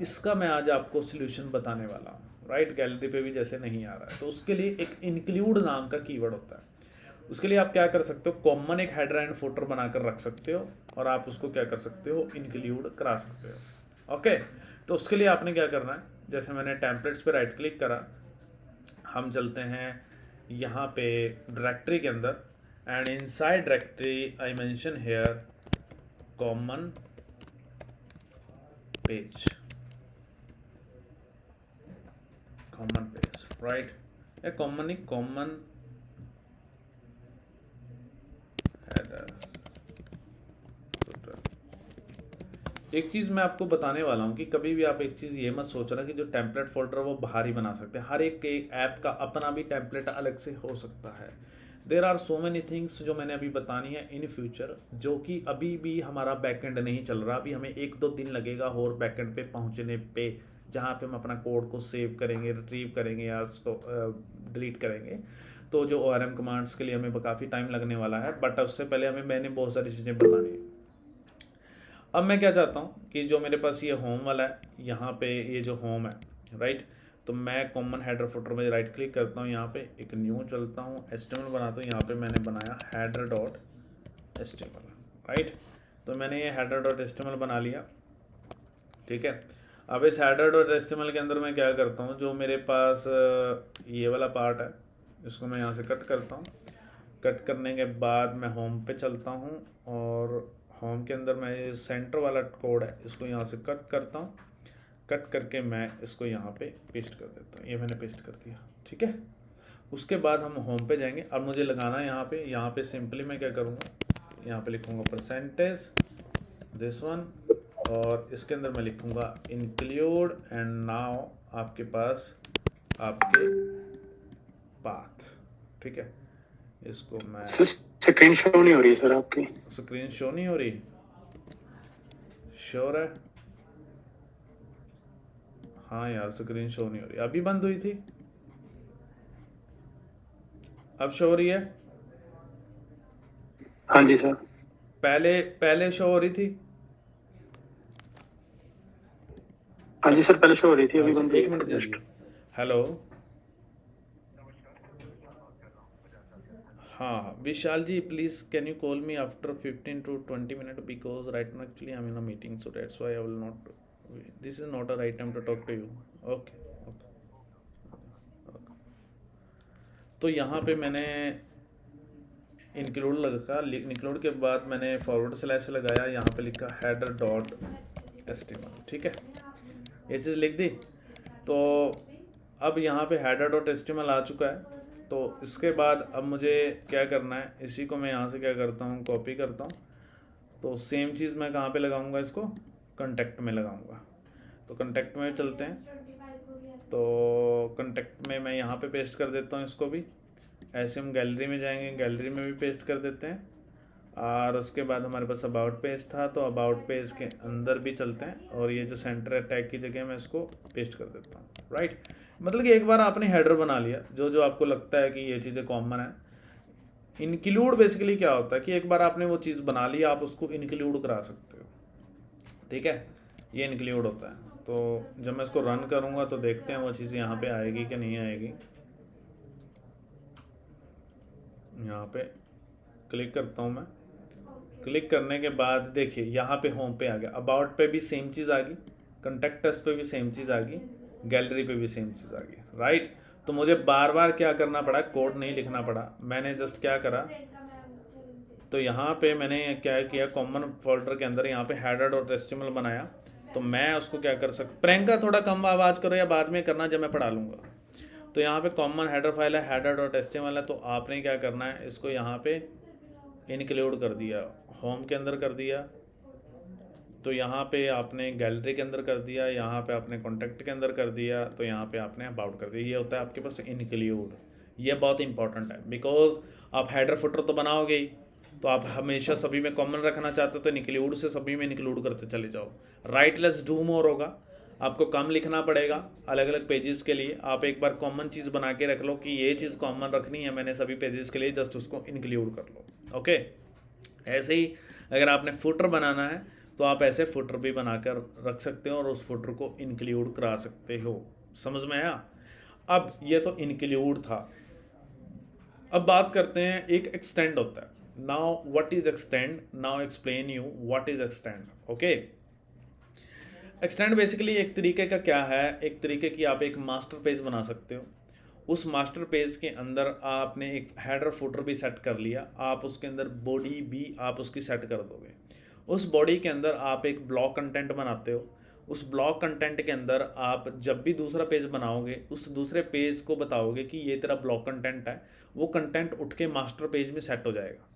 इसका मैं आज आपको सॉल्यूशन बताने वाला हूँ। राइट, गैलरी पे भी जैसे नहीं आ रहा है तो उसके लिए एक इंक्लूड नाम का कीवर्ड होता है। उसके लिए आप क्या कर सकते हो, कॉमन एक हेडर एंड फुटर बनाकर रख सकते हो और आप उसको क्या कर सकते हो, इंक्लूड करा सकते हो। ओके, तो उसके लिए आपने क्या करना है, जैसे मैंने टेम्पलेट्स पे राइट क्लिक करा, हम चलते हैं यहाँ पे डायरेक्टरी के अंदर, and inside directory I mention here common page, right, या कॉमन एक चीज़ मैं आपको बताने वाला हूँ कि कभी भी आप एक चीज़ ये मत सोचना कि जो टेम्पलेट फोल्डर है वो बाहर ही बना सकते हैं। हर एक ऐप का अपना भी टेम्पलेट अलग से हो सकता है। There are so many things जो मैंने अभी बतानी है इन फ्यूचर, जो कि अभी भी हमारा बैकएंड नहीं चल रहा। अभी हमें 1-2 दिन लगेगा और बैकएंड पे पहुँचने पे, जहाँ पे हम अपना कोड को सेव करेंगे, रिट्रीव करेंगे या डिलीट करेंगे। तो जो ORM कमांड्स के लिए हमें काफ़ी टाइम लगने वाला है, बट उससे पहले मैंने बहुत सारी चीज़ें बतानी है। अब मैं क्या चाहता हूँ कि जो मेरे पास ये होम वाला है, यहाँ पे ये जो होम है, राइट, तो मैं कॉमन हेडर फुटर में राइट क्लिक करता हूँ, यहाँ पे एक न्यू चलता हूँ, HTML बनाता हूँ। यहाँ पे मैंने बनाया header.html, राइट। तो मैंने ये header.html बना लिया, ठीक है। अब इस header.html के अंदर मैं क्या करता हूँ, जो मेरे पास ये वाला पार्ट है, इसको मैं यहाँ से कट करता हूँ। कट करने के बाद मैं होम पे चलता हूँ और होम के अंदर मैं ये सेंटर वाला कोड है, इसको यहाँ से कट करता हूँ। कट करके मैं इसको यहाँ पे पेस्ट कर देता हूँ। ये मैंने पेस्ट कर दिया, ठीक है। उसके बाद हम होम पे जाएंगे। अब मुझे लगाना है यहाँ पे सिंपली मैं क्या करूँगा, यहाँ पे लिखूँगा परसेंटेज दिस वन, और इसके अंदर मैं लिखूँगा इंक्लूड एंड नाउ आपके पास आपके पाथ, ठीक है। इसको मैं स्क्रीन शो नहीं हो रही सर आपकी, स्क्रीन शो नहीं हो रही, श्योर है? हाँ यार, स्क्रीन शो नहीं हो रही, अभी बंद हुई थी, अब शो हो रही है? हाँ जी सर, पहले शो हो रही थी। हाँ जी सर, पहले शो हो रही थी, अभी बंद एक हुई मिनट है। दीजिए। हेलो, हाँ Vishal ji, please can you call me after 15 to 20 minutes because right now actually I'm in a meeting, so that's why I will not, this is not a right time to talk to you. Okay. तो यहाँ पे मैंने include लगा, include के बाद मैंने forward slash लगाया, यहाँ पे लिखा header.html, ठीक है, ये चीज़ लिख दी। तो अब यहाँ पे header.html आ चुका है। तो इसके बाद अब मुझे क्या करना है, इसी को मैं यहाँ से क्या करता हूँ, कॉपी करता हूँ। तो सेम चीज़ मैं कहाँ पे लगाऊंगा, इसको कंटेक्ट में लगाऊंगा। तो कंटेक्ट में चलते हैं, तो कंटेक्ट में मैं यहाँ पे पेस्ट कर देता हूँ इसको भी। ऐसे हम गैलरी में जाएंगे, गैलरी में भी पेस्ट कर देते हैं। और उसके बाद हमारे पास अबाउट पेज था, तो अबाउट पेज के अंदर भी चलते हैं और ये जो सेंटर टैग की जगह मैं इसको पेस्ट कर देता हूँ, राइट। मतलब कि एक बार आपने हेडर बना लिया, जो आपको लगता है कि ये चीज़ें कॉमन है। इंक्लूड बेसिकली क्या होता है कि एक बार आपने वो चीज़ बना ली, आप उसको इंक्लूड करा सकते हो, ठीक है। ये इंक्लूड होता है। तो जब मैं इसको रन करूँगा तो देखते हैं वो चीज़ यहाँ पे आएगी कि नहीं आएगी। यहाँ पे क्लिक करता हूँ मैं। क्लिक करने के बाद देखिए यहाँ पे होम पे आ गया, अबाउट पे भी सेम चीज़ आ गई, कॉन्टैक्ट्स पे भी सेम चीज़ आ गई, गैलरी पे भी सेम चीज़ आ गई, राइट। तो मुझे बार बार क्या करना पड़ा, कोड नहीं लिखना पड़ा, मैंने जस्ट क्या करा, तो यहाँ पे मैंने क्या किया, कॉमन फोल्डर के अंदर यहाँ पे header.html बनाया। तो मैं उसको क्या कर सकता, प्रियंका थोड़ा कम आवाज़ करो या बाद में करना जब मैं पढ़ा लूँगा। तो यहाँ पे कॉमन हेडर फाइल है, header.html है। तो आपने क्या करना है, इसको यहाँ पे इंक्लूड कर दिया, होम के अंदर कर दिया, तो यहाँ पे आपने गैलरी के अंदर कर दिया, यहाँ पे आपने कॉन्टैक्ट के अंदर कर दिया, तो यहाँ पे आपने अबाउट कर दिया। ये होता है आपके पास इंक्लूड। ये बहुत इंपॉर्टेंट है, बिकॉज आप हेडर फुटर तो बनाओगे ही, तो आप हमेशा सभी में कॉमन रखना चाहते हो, तो इंक्लूड से सभी में इंक्लूड करते चले जाओ। राइट लेस डू मोर होगा, आपको कम लिखना पड़ेगा अलग अलग पेजेस के लिए। आप एक बार कॉमन चीज़ बना के रख लो कि ये चीज़ कॉमन रखनी है मैंने सभी पेजेस के लिए, जस्ट उसको इंक्लूड कर लो। ओके, ऐसे ही अगर आपने फुटर बनाना है तो आप ऐसे फुटर भी बनाकर रख सकते हो और उस फुटर को इंक्लूड करा सकते हो। समझ में आया? अब ये तो इंक्लूड था। अब बात करते हैं, एक एक्सटेंड होता है। Now what is extend, now explain you what is extend. Okay, extend basically एक तरीके का क्या है, एक तरीके की आप एक मास्टर पेज बना सकते हो। उस मास्टर पेज के अंदर आपने एक हेडर फुटर भी सेट कर लिया, आप उसके अंदर बॉडी भी आप उसकी सेट कर दोगे। उस बॉडी के अंदर आप एक ब्लॉक कंटेंट बनाते हो। उस ब्लॉक कंटेंट के अंदर आप जब भी दूसरा पेज बनाओगे, उस दूसरे पेज को बताओगे कि ये तेरा ब्लॉक कंटेंट है, वो कंटेंट उठ के मास्टर पेज में सेट हो जाएगा।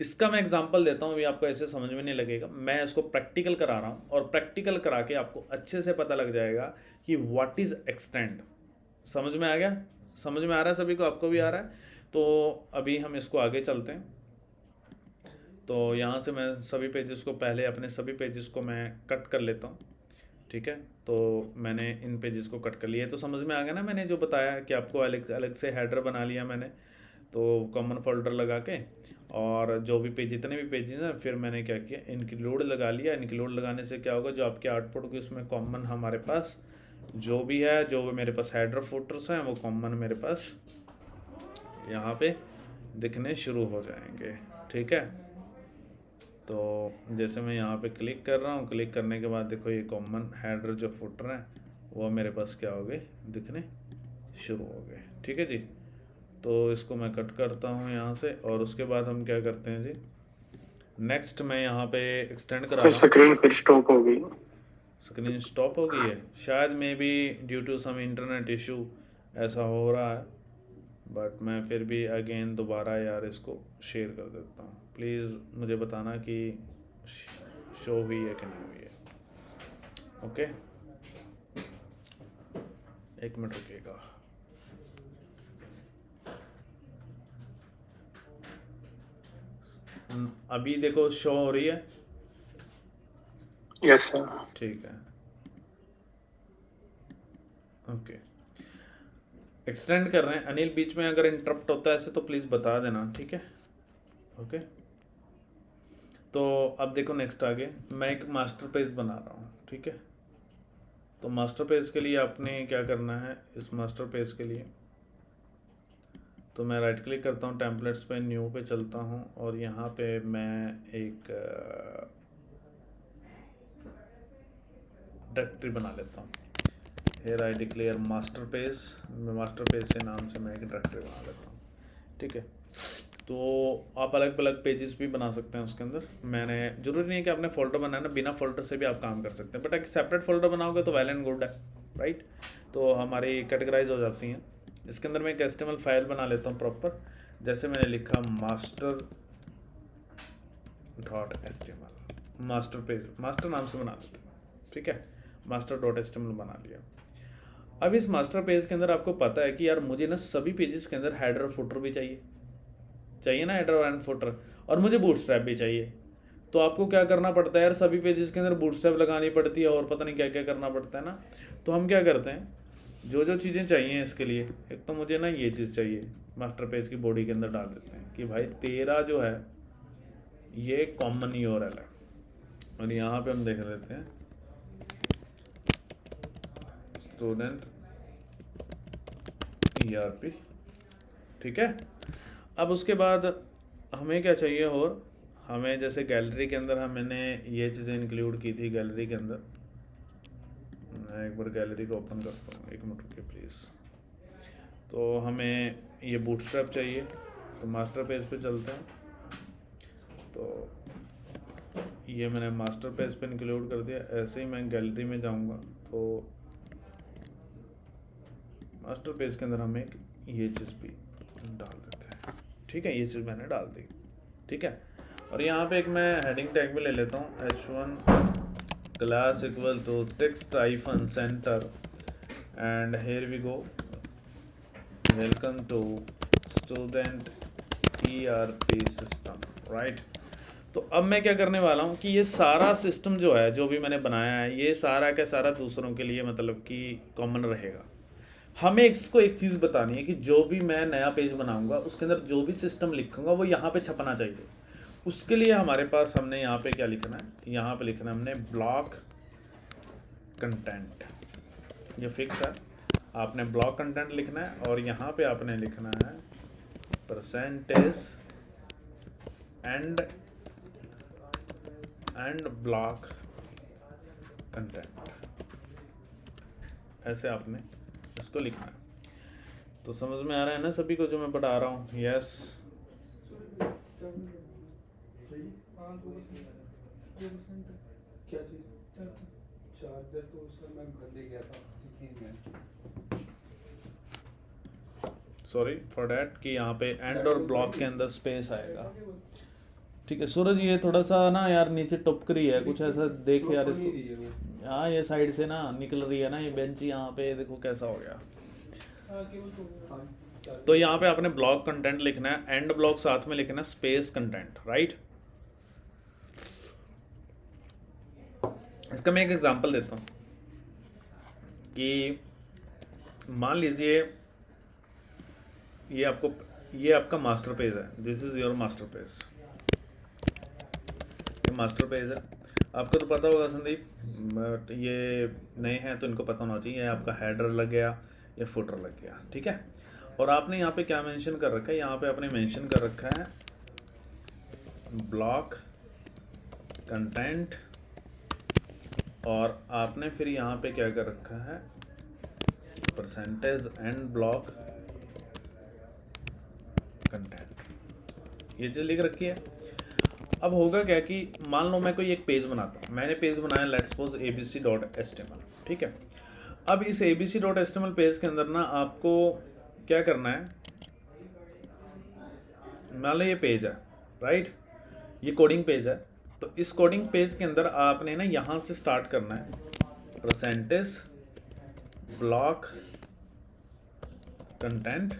इसका मैं एग्जांपल देता हूँ, अभी आपको ऐसे समझ में नहीं लगेगा, मैं इसको प्रैक्टिकल करा रहा हूँ और प्रैक्टिकल करा के आपको अच्छे से पता लग जाएगा कि व्हाट इज़ एक्सटेंड। समझ में आ गया? समझ में आ रहा है सभी को? आपको भी आ रहा है? तो अभी हम इसको आगे चलते हैं। तो यहाँ से मैं सभी पेजेस को, पहले अपने सभी पेजेस को मैं कट कर लेता हूँ, ठीक है। तो मैंने इन पेजेस को कट कर लिया, तो समझ में आ गया ना, मैंने जो बताया कि आपको अलग अलग से हेडर बना लिया मैंने, तो कॉमन फोल्डर लगा के, और जो भी पेज, जितने भी पेजेस हैं, फिर मैंने क्या किया, इंक्लूड लगा लिया। इंक्लूड लगाने से क्या होगा, जो आपके आउटपुट होगी उसमें कॉमन हमारे पास जो भी है, जो मेरे पास हेडर फुटर्स हैं, वो कॉमन मेरे पास यहाँ पे दिखने शुरू हो जाएंगे, ठीक है। तो जैसे मैं यहाँ पे क्लिक कर रहा हूँ, क्लिक करने के बाद देखो ये कॉमन हेडर जो फुटर हैं वो मेरे पास क्या हो गए, दिखने शुरू हो गए, ठीक है जी। तो इसको मैं कट करता हूँ यहाँ से, और उसके बाद हम क्या करते हैं जी, नेक्स्ट मैं यहाँ पे एक्सटेंड करा रहा हूँ। स्क्रीन फिर स्टॉप हो गई। स्क्रीन स्टॉप हो गई है, शायद maybe due to some internet issue ऐसा हो रहा है, बट मैं फिर भी अगेन दोबारा यार इसको शेयर कर देता हूँ। प्लीज़ मुझे बताना कि शो हुई है कि नहीं हुई है। ओके, एक मिनट रुकिएगा। अभी देखो शो हो रही है, यस सर। ठीक है। ओके, एक्सटेंड कर रहे हैं। अनिल, बीच में अगर इंटरप्ट होता है ऐसे तो प्लीज़ बता देना, ठीक है। ओके, तो अब देखो नेक्स्ट आगे मैं एक मास्टर पेज बना रहा हूँ, ठीक है। तो मास्टर पेज के लिए आपने क्या करना है, इस मास्टर पेज के लिए तो मैं राइट क्लिक करता हूँ, टेम्पलेट्स पे न्यू पे चलता हूँ, और यहाँ पे मैं एक डायरेक्टरी बना लेता हूँ। Hair I declare master page, master page से नाम से मैं एक डायरेक्टरी बना लेता हूँ, ठीक है। तो आप अलग अलग पेजेस भी बना सकते हैं उसके अंदर। मैंने जरूरी नहीं है कि आपने फोल्डर बनाना, बिना फोल्डर से भी आप काम कर सकते हैं, बट एक सेपरेट फोल्डर बनाओगे तो वेल एंड गुड है, राइट। तो हमारी कैटेगराइज हो जाती हैं। इसके अंदर मैं एक HTML फाइल बना लेता हूँ प्रॉपर, जैसे मैंने लिखा master.html, मास्टर पेज, मास्टर नाम से बना लेते हैं, ठीक है। master.html बना लिया। अब इस मास्टर पेज के अंदर आपको पता है कि यार मुझे ना सभी पेजेस के अंदर हेडर और फुटर भी चाहिए ना, हेडर एंड फुटर, और मुझे बूटस्ट्रैप भी चाहिए। तो आपको क्या करना पड़ता है यार, सभी पेजेस के अंदर बूटस्ट्रैप लगानी पड़ती है और पता नहीं क्या क्या करना पड़ता है ना। तो हम क्या करते हैं, जो जो चीज़ें चाहिए इसके लिए, एक तो मुझे ना ये चीज़ चाहिए, मास्टर पेज की बॉडी के अंदर डाल देते हैं कि भाई तेरा जो है ये कॉमन URL है, और यहाँ पे हम देख लेते हैं स्टूडेंट ERP, ठीक है। अब उसके बाद हमें क्या चाहिए, और हमें जैसे गैलरी के अंदर हमने ये चीज़ें इंक्लूड की थी। गैलरी के अंदर मैं एक बार गैलरी को ओपन करता हूँ, एक मिनट रुकिए प्लीज़। तो हमें ये बूटस्ट्रैप चाहिए, तो मास्टर पेज पे चलते हैं। तो ये मैंने मास्टर पेज पे इंक्लूड कर दिया। ऐसे ही मैं गैलरी में जाऊंगा तो मास्टर पेज के अंदर हम एक ये चीज़ भी डाल देते हैं, ठीक है। ये चीज़ मैंने डाल दी, ठीक है। और यहाँ पे एक मैं हेडिंग टैग भी ले लेता हूँ, H1 class equal to text hyphen centre and here we go welcome to student ERP system, right. तो अब मैं क्या करने वाला हूँ कि ये सारा सिस्टम जो है, जो भी मैंने बनाया है, ये सारा का सारा दूसरों के लिए मतलब कि कॉमन रहेगा। हमें इसको एक चीज़ बतानी है कि जो भी मैं नया पेज बनाऊंगा उसके अंदर जो भी सिस्टम लिखूंगा वो यहाँ पे छपना चाहिए। उसके लिए हमारे पास हमने यहाँ पे क्या लिखना है, यहाँ पे लिखना है हमने ब्लॉक कंटेंट। ये फिक्स है, आपने ब्लॉक कंटेंट लिखना है और यहाँ पे आपने लिखना है परसेंटेज एंड ब्लॉक कंटेंट, ऐसे आपने इसको लिखना है। तो समझ में आ रहा है ना सभी को जो मैं पढ़ा रहा हूँ? यस। क्या चीज? चार्जर तो सर मैं घर ले गया था। सॉरी फॉर डैट कि यहाँ पे एंड और ब्लॉक के अंदर स्पेस आएगा, ठीक है। सूरज ये थोड़ा सा ना यार नीचे टपक रही है, कुछ ऐसा देख यार इसको। हाँ ये साइड से ना निकल रही है ना ये बेंच, यहाँ पे देखो कैसा हो गया। तो यहाँ पे आपने ब्लॉक कंटेंट लिखना है, एंड ब्लॉक साथ में लिखना है स्पेस कंटेंट, राइट। इसका मैं एक एग्जांपल देता हूँ कि मान लीजिए ये आपका मास्टर पेज है, this is your master page. ये मास्टर पेज है, आपको तो पता होगा संदीप, बट ये नए हैं तो इनको पता होना चाहिए। आपका हेडर लग गया या फुटर लग गया, ठीक है। और आपने यहाँ पे क्या मेंशन कर रखा है, यहाँ पे आपने मेंशन कर रखा है ब्लॉक कंटेंट, और आपने फिर यहाँ पे क्या कर रखा है परसेंटेज एंड ब्लॉक कंटेंट, ये चीज़ लिख रखी है। अब होगा क्या कि मान लो मैं कोई एक पेज बनाता हूँ, मैंने पेज बनाया लेट्स सपोज abc.html, ठीक है। अब इस abc.html पेज के अंदर ना आपको क्या करना है, मान लो ये पेज है, राइट, ये कोडिंग पेज है। तो इस कोडिंग पेज के अंदर आपने ना यहाँ से स्टार्ट करना है परसेंटेज ब्लॉक कंटेंट,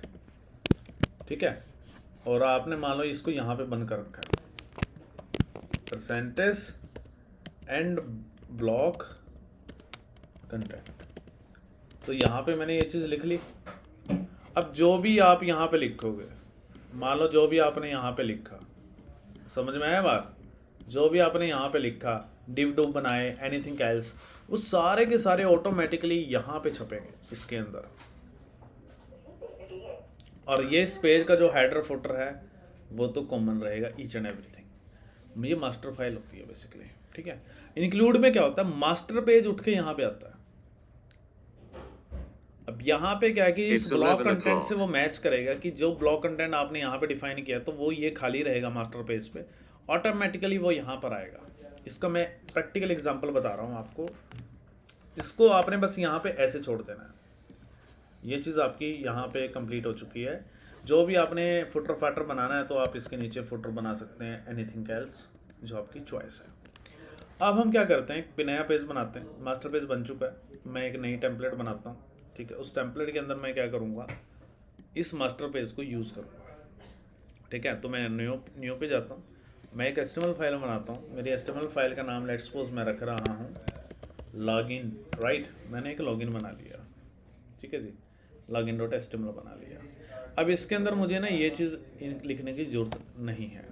ठीक है। और आपने मान लो इसको यहाँ पे बंद कर रखा है परसेंटेज एंड ब्लॉक कंटेंट। तो यहाँ पे मैंने ये चीज़ लिख ली। अब जो भी आप यहाँ पे लिखोगे, मान लो जो भी आपने यहाँ पे लिखा, समझ में आया बात, जो भी आपने यहाँ पे लिखा, डिव डू बनाए, एनीथिंग एल्स, वो सारे के सारे ऑटोमेटिकली यहाँ पे छपेंगे इसके अंदर। और ये इस पेज का जो हेडर फुटर है वो तो कॉमन रहेगा, ईच एंड एवरीथिंग। ये मास्टर फाइल होती है बेसिकली, ठीक है। इंक्लूड में क्या होता है, मास्टर पेज उठ के यहाँ पे आता है। अब यहाँ पे क्या है कि इस ब्लॉक कंटेंट से वो मैच करेगा कि जो ब्लॉक कंटेंट आपने यहाँ पे डिफाइन किया तो वो ये खाली रहेगा मास्टर पेज पे, ऑटोमेटिकली वो यहाँ पर आएगा। इसका मैं प्रैक्टिकल एग्जांपल बता रहा हूँ आपको। इसको आपने बस यहाँ पे ऐसे छोड़ देना है। ये चीज़ आपकी यहाँ पे कंप्लीट हो चुकी है। जो भी आपने फुटर फाटर बनाना है तो आप इसके नीचे फुटर बना सकते हैं, एनीथिंग एल्स, जो आपकी चॉइस है। अब हम क्या करते हैं, एक नया पेज बनाते हैं। मास्टर पेज बन चुका है, मैं एक नई टेम्पलेट बनाता हूँ, ठीक है। उस टेम्पलेट के अंदर मैं क्या करूँगा, इस मास्टर पेज को यूज़ करूँगा, ठीक है। तो मैं न्यू पे जाता हूँ, मैं एक HTML फाइल बनाता हूँ। मेरी HTML फाइल का नाम लेट्स सपोज मैं रख रहा हूँ लॉगिन, राइट। मैंने एक लॉगिन बना लिया, ठीक है जी, login.html बना लिया। अब इसके अंदर मुझे ना ये चीज़ लिखने की ज़रूरत नहीं है,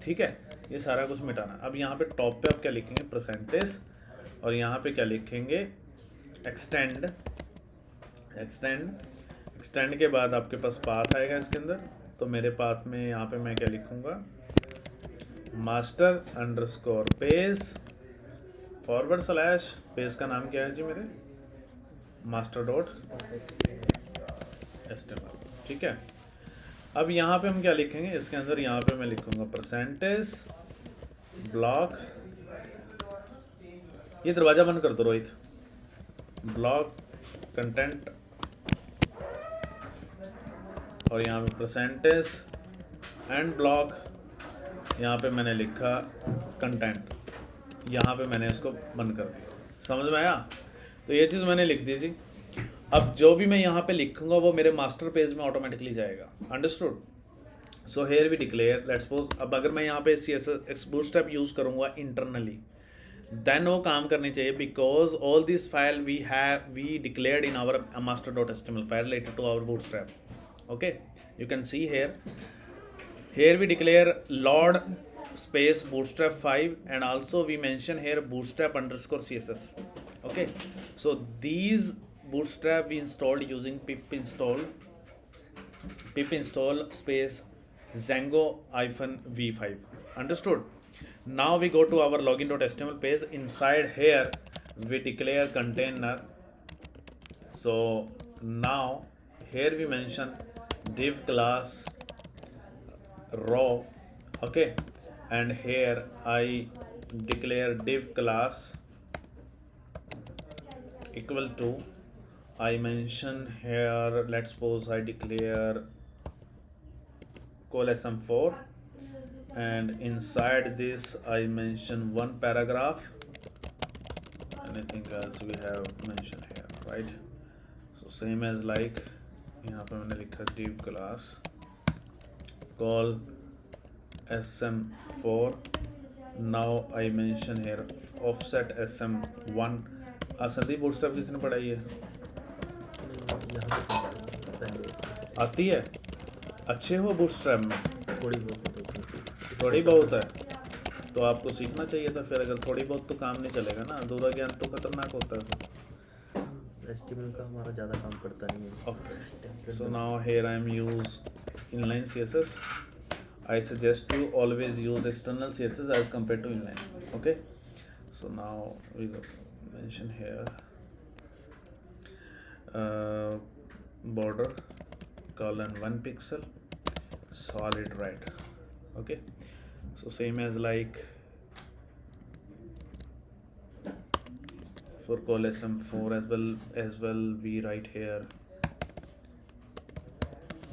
ठीक है। ये सारा कुछ मिटाना। अब यहाँ पे टॉप पे आप क्या लिखेंगे, परसेंटेज, और यहाँ पे क्या लिखेंगे, एक्सटेंड एक्सटेंड के बाद आपके पास पाथ आएगा इसके अंदर। तो मेरे पाथ में यहाँ पे मैं क्या लिखूँगा, master underscore page forward slash, page का नाम क्या है जी मेरे, मास्टर डॉट HTML, ठीक है। अब यहाँ पे हम क्या लिखेंगे इसके अंदर, यहाँ पे मैं लिखूँगा परसेंटेज ब्लॉक, ये दरवाज़ा बंद कर दो रोहित, ब्लॉक कंटेंट, और यहाँ पे परसेंटेज एंड ब्लॉक, यहाँ पे मैंने लिखा कंटेंट, यहाँ पे मैंने इसको बंद कर दिया। समझ में आया? तो ये चीज़ मैंने लिख दी जी। अब जो भी मैं यहाँ पे लिखूंगा वो मेरे मास्टर पेज में ऑटोमेटिकली जाएगा। Understood? So here we declare, let's suppose अब अगर मैं यहाँ पे CSS बूटस्ट्रैप यूज़ करूँगा इंटरनली, देन वो काम करनी चाहिए, because all this file we declared in our master.html file related to our Bootstrap. Okay, you can see here we declare lord space bootstrap 5, and also we mention here bootstrap underscore CSS. Okay, so these bootstrap we installed using pip install space Django -v5. Understood? Now we go to our login.html page. Inside here we declare container. So now here we mention div class row, okay, and here I declare div class equal to, I mention here, let's suppose I declare colsm4, and inside this I mention one paragraph, anything else we have mentioned here, right? So same as like यहाँ पे मैंने लिखा div class call sm4, now I mention here offset sm1। Sandeep bootstrap किसने पढ़ाई है? आती है? अच्छे हो बूटस्ट्रैप में? थोड़ी बहुत है तो आपको सीखना चाहिए था फिर। अगर थोड़ी बहुत तो काम नहीं चलेगा ना, अधूरा ज्ञान तो खतरनाक होता है। HTML का हमारा ज़्यादा काम करता नहीं है। Okay, so now here I am use inline CSS. I suggest you always use external CSS as compared to inline. Okay, so now we mention here border colon 1 pixel solid right. Okay, so same as like for colsm4 as well we write here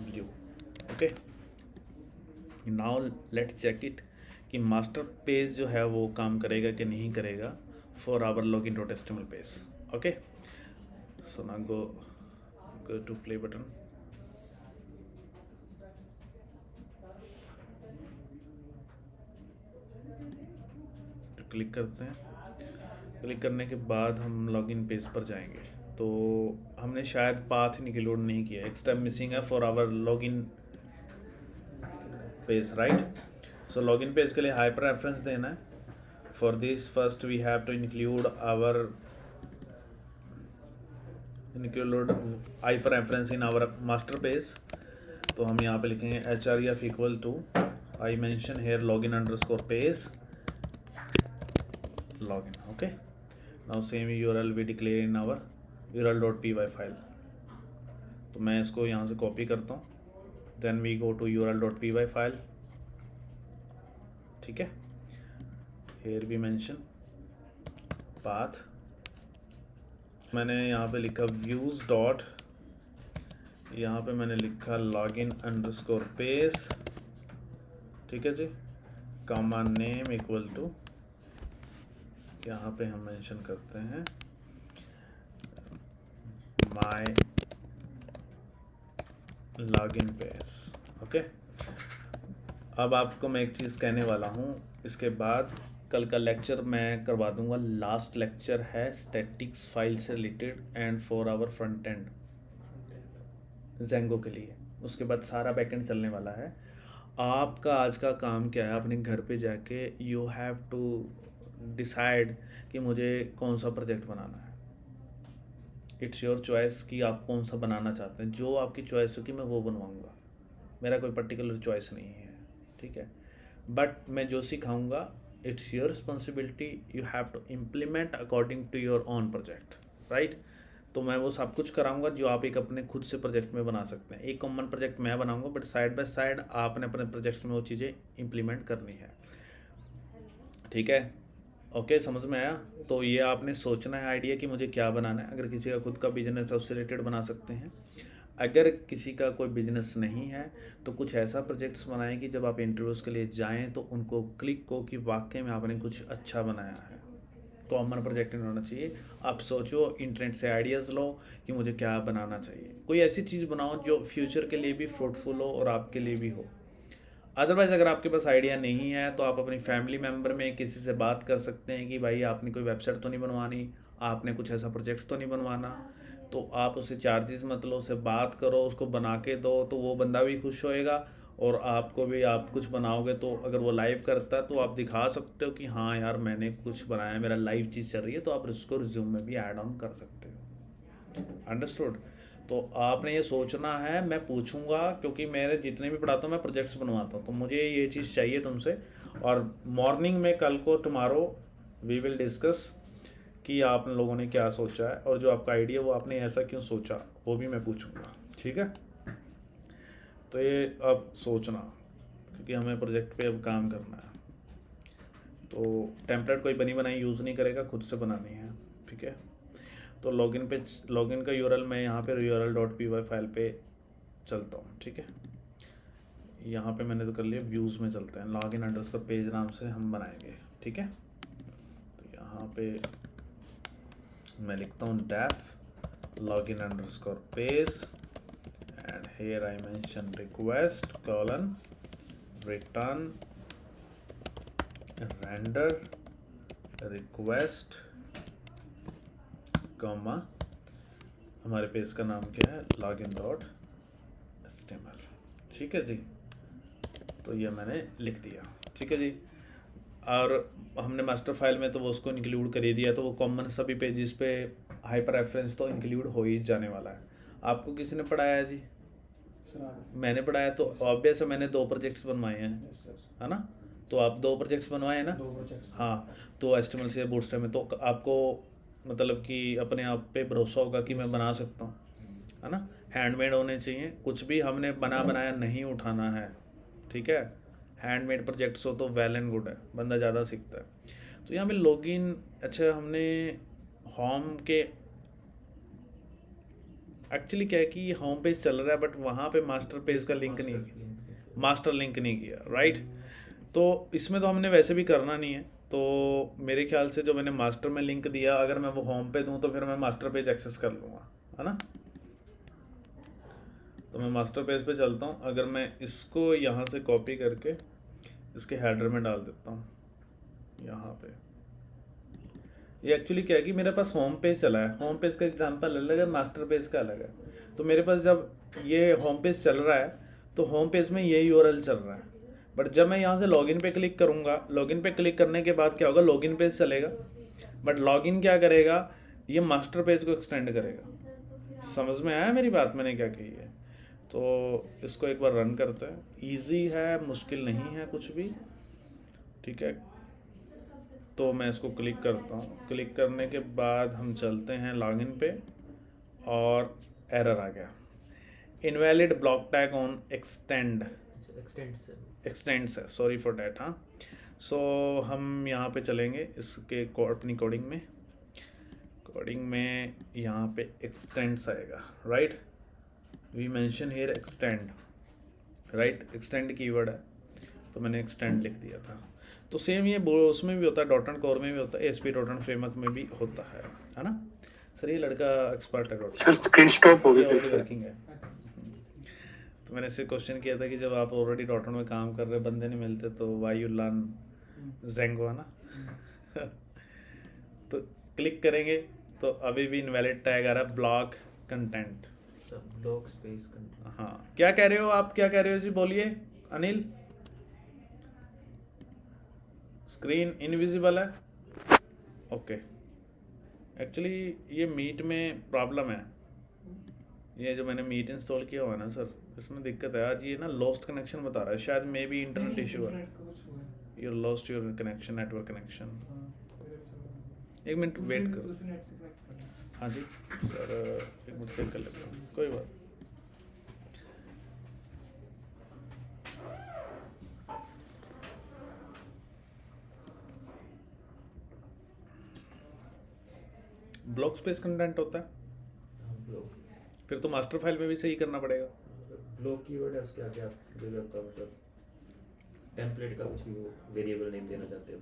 blue. Okay, now let's check it कि master page जो है वो काम करेगा कि नहीं करेगा for our login.html page. Okay, so now go to play button, click करते हैं। क्लिक करने के बाद हम लॉगिन पेज पर जाएंगे। तो हमने शायद पाथ इंक्लूड नहीं किया, एक स्टेप मिसिंग है for our login page, right? So login page के लिए हाइपर रेफरेंस देना है। For this first we have to include hyper reference in our master page. तो हम यहाँ पे लिखेंगे href equal to, I mention here login underscore page login. Okay, now same URL we declare in our url.py file। तो मैं इसको यहाँ से कॉपी करता हूँ, then we go to url.py file। ठीक है, here we mention path, मैंने यहाँ पे लिखा views डॉट, यहाँ पे मैंने लिखा login अंडरस्कोर पेज, ठीक है जी, कॉमा नेम इक्वल टू, यहाँ पे हम मेंशन करते हैं माय लॉगिन पेज। ओके, अब आपको मैं एक चीज़ कहने वाला हूँ, इसके बाद कल का लेक्चर मैं करवा दूंगा। लास्ट लेक्चर है स्टैटिक्स फाइल से related and for our front end Django के लिए। उसके बाद सारा बैकएंड चलने वाला है। आपका आज का काम क्या है, अपने घर पे जाके यू हैव टू डिसाइड कि मुझे कौन सा प्रोजेक्ट बनाना है। इट्स योर चॉइस कि आप कौन सा बनाना चाहते हैं। जो आपकी चॉइस होगी मैं वो बनवाऊँगा, मेरा कोई पर्टिकुलर चॉइस नहीं है, ठीक है। बट मैं जो सिखाऊंगा it's your responsibility, you have to implement according to your own project, right. तो मैं वो सब कुछ कराऊंगा जो आप एक अपने खुद से प्रोजेक्ट में बना सकते हैं। एक कॉमन प्रोजेक्ट मैं बनाऊंगा, बट साइड बाय साइड आपने अपने प्रोजेक्ट्स में वो चीज़ें इम्प्लीमेंट करनी है, ठीक है। ओके, समझ में आया। तो ये आपने सोचना है आइडिया कि मुझे क्या बनाना है। अगर किसी का खुद का बिजनेस है उससे रिलेटेड बना सकते हैं। अगर किसी का कोई बिजनेस नहीं है तो कुछ ऐसा प्रोजेक्ट्स बनाएं कि जब आप इंटरव्यूज़ के लिए जाएं तो उनको क्लिक हो कि वाकई में आपने कुछ अच्छा बनाया है। कॉमन प्रोजेक्ट नहीं होना चाहिए। आप सोचो, इंटरनेट से आइडियाज़ लो कि मुझे क्या बनाना चाहिए। कोई ऐसी चीज़ बनाओ जो फ्यूचर के लिए भी फ्रूटफुल हो और आपके लिए भी हो। अदरवाइज़ अगर आपके पास आइडिया नहीं है तो आप अपनी फैमिली मेम्बर में किसी से बात कर सकते हैं कि भाई आपने कोई वेबसाइट तो नहीं बनवानी, आपने कुछ ऐसा प्रोजेक्ट्स तो नहीं बनवाना, तो आप उससे चार्जेस मत लो, उससे बात करो, उसको बना के दो, तो वो बंदा भी खुश होएगा और आपको भी। आप कुछ बनाओगे तो अगर वो लाइव करता है तो आप दिखा सकते हो कि हाँ यार मैंने कुछ बनाया, मेरा लाइव चीज़ चल रही है, तो आप उसको रिज्यूम में भी ऐड ऑन कर सकते हो। अंडरस्टूड। तो आपने ये सोचना है, मैं पूछूंगा क्योंकि मेरे जितने भी पढ़ाता हूँ मैं प्रोजेक्ट्स बनवाता हूँ, तो मुझे ये चीज़ चाहिए तुमसे। और मॉर्निंग में कल को टुमारो वी विल डिस्कस कि आप लोगों ने क्या सोचा है और जो आपका आइडिया वो आपने ऐसा क्यों सोचा वो भी मैं पूछूंगा, ठीक है। तो ये अब सोचना, क्योंकि हमें प्रोजेक्ट पे अब काम करना है। तो टेम्पलेट कोई बनी बनाई यूज़ नहीं करेगा, खुद से बनानी है, ठीक है। तो लॉगिन का यूआरएल मैं यहाँ पे url.py फाइल पे चलता हूँ, ठीक है। यहाँ पे मैंने तो कर लिया, व्यूज़ में चलते हैं, login_पेज नाम से हम बनाएंगे, ठीक है। तो यहाँ पे मैं लिखता हूँ def login_page and here I mention request colon return render request comma हमारे पेज का नाम क्या है, login.html, ठीक है जी। तो ये मैंने लिख दिया, ठीक है जी। और हमने मास्टर फाइल में तो वो उसको इंक्लूड कर ही दिया, तो वो कॉमन सभी पेजेस पे हाइपर रेफरेंस तो इंक्लूड हो ही जाने वाला है। आपको किसी ने पढ़ाया है जी? मैंने पढ़ाया, तो ऑब्वियस है मैंने 2 प्रोजेक्ट्स बनवाए हैं, है ना। तो आप 2 प्रोजेक्ट्स बनवाए हैं ना? 2 प्रोजेक्ट्स। हाँ, तो HTML से बूटस्ट्रैप में तो आपको मतलब कि अपने आप पे भरोसा होगा कि मैं बना सकता हूँ, है ना। हैंडमेड होने चाहिए, कुछ भी हमने बनाया नहीं उठाना है, ठीक है। हैंडमेड प्रोजेक्ट्स हो तो वेल एंड गुड है, बंदा ज़्यादा सीखता है। तो यहाँ पे लॉगिन, अच्छा हमने होम के एक्चुअली क्या है कि होम पेज चल रहा है बट वहाँ पे मास्टर पेज का लिंक नहीं, मास्टर लिंक नहीं किया, राइट। तो इसमें तो हमने वैसे भी करना नहीं है, तो मेरे ख्याल से जो मैंने मास्टर में लिंक दिया अगर मैं वो होम पे दूं तो फिर मैं मास्टर पेज एक्सेस कर लूँगा, है ना। तो मैं मास्टर पेज पे चलता हूँ। अगर मैं इसको यहाँ से कॉपी करके इसके हेडर में डाल देता हूँ यहाँ पे, ये एक्चुअली क्या है कि मेरे पास होम पेज चला है, होम पेज का एग्जांपल अलग है, मास्टर पेज का अलग है। तो मेरे पास जब ये होम पेज चल रहा है तो होम पेज में ये यूआरएल चल रहा है, बट जब मैं यहाँ से लॉगिन पे क्लिक करूँगा, लॉगिन पे क्लिक करने के बाद क्या होगा, लॉगिन पेज चलेगा, बट लॉगिन क्या करेगा, ये मास्टर पेज को एक्सटेंड करेगा। समझ में आया मेरी बात मैंने क्या कही है? तो इसको एक बार रन करते हैं, ईजी है, मुश्किल नहीं है कुछ भी, ठीक है। तो मैं इसको क्लिक करता हूँ, क्लिक करने के बाद हम चलते हैं लॉगिन पे और एरर आ गया, invalid block tag on x tends है, सॉरी फॉर डैट। हाँ, सो हम यहाँ पे चलेंगे इसके अपनी कोडिंग में यहाँ पे एक्सटेंड्स आएगा, right. We mention here extend, right, extend keyword है तो मैंने एक्सटेंड लिख दिया था। तो सेम ये उसमें भी होता है, डॉट एंड कोर में भी होता है, ASP.NET फ्रेमवर्क में भी होता है ना। सर ये लड़का एक्सपर्ट है डॉट, सर स्क्रीन स्टॉप हो गई फिर से। वर्किंग है। तो मैंने इससे क्वेश्चन किया था कि जब आप ऑलरेडी डॉट में काम कर रहे बंदे नहीं मिलते तो वाई यू लर्न ज़ेंगो, है ना। तो क्लिक करेंगे तो अभी भी इनवैलिड टैग आ रहा है, ब्लॉक कंटेंट, ब्लॉक स्पेस। हाँ, क्या कह रहे हो आप, क्या कह रहे हो जी, बोलिए अनिल। स्क्रीन इनविजिबल है, ओके। एक्चुअली ये मीट में प्रॉब्लम है। ये जो मैंने मीट इंस्टॉल किया हुआ है ना सर, इसमें दिक्कत है। आज ये ना लॉस्ट कनेक्शन बता रहा है, शायद मे बी इंटरनेट इशू है। इंटरनेट का कुछ हुआ है। You lost your connection, network connection. हाँ, मेरे भी चल रहा है। एक मिनट वेट करो। उसी नेट से कनेक्ट करना है। हाँ जी सर, एक मिनट चेक कर लेता हूँ, कोई बात। ब्लॉक स्पेस कंटेंट होता है, ब्लॉक फिर तो मास्टर फाइल में भी सही करना पड़ेगा। ब्लॉक कीवर्ड है, उसके आगे आप जो भी आपका मतलब टेम्पलेट का कुछ भी वो वेरिएबल नेम देना चाहते हो।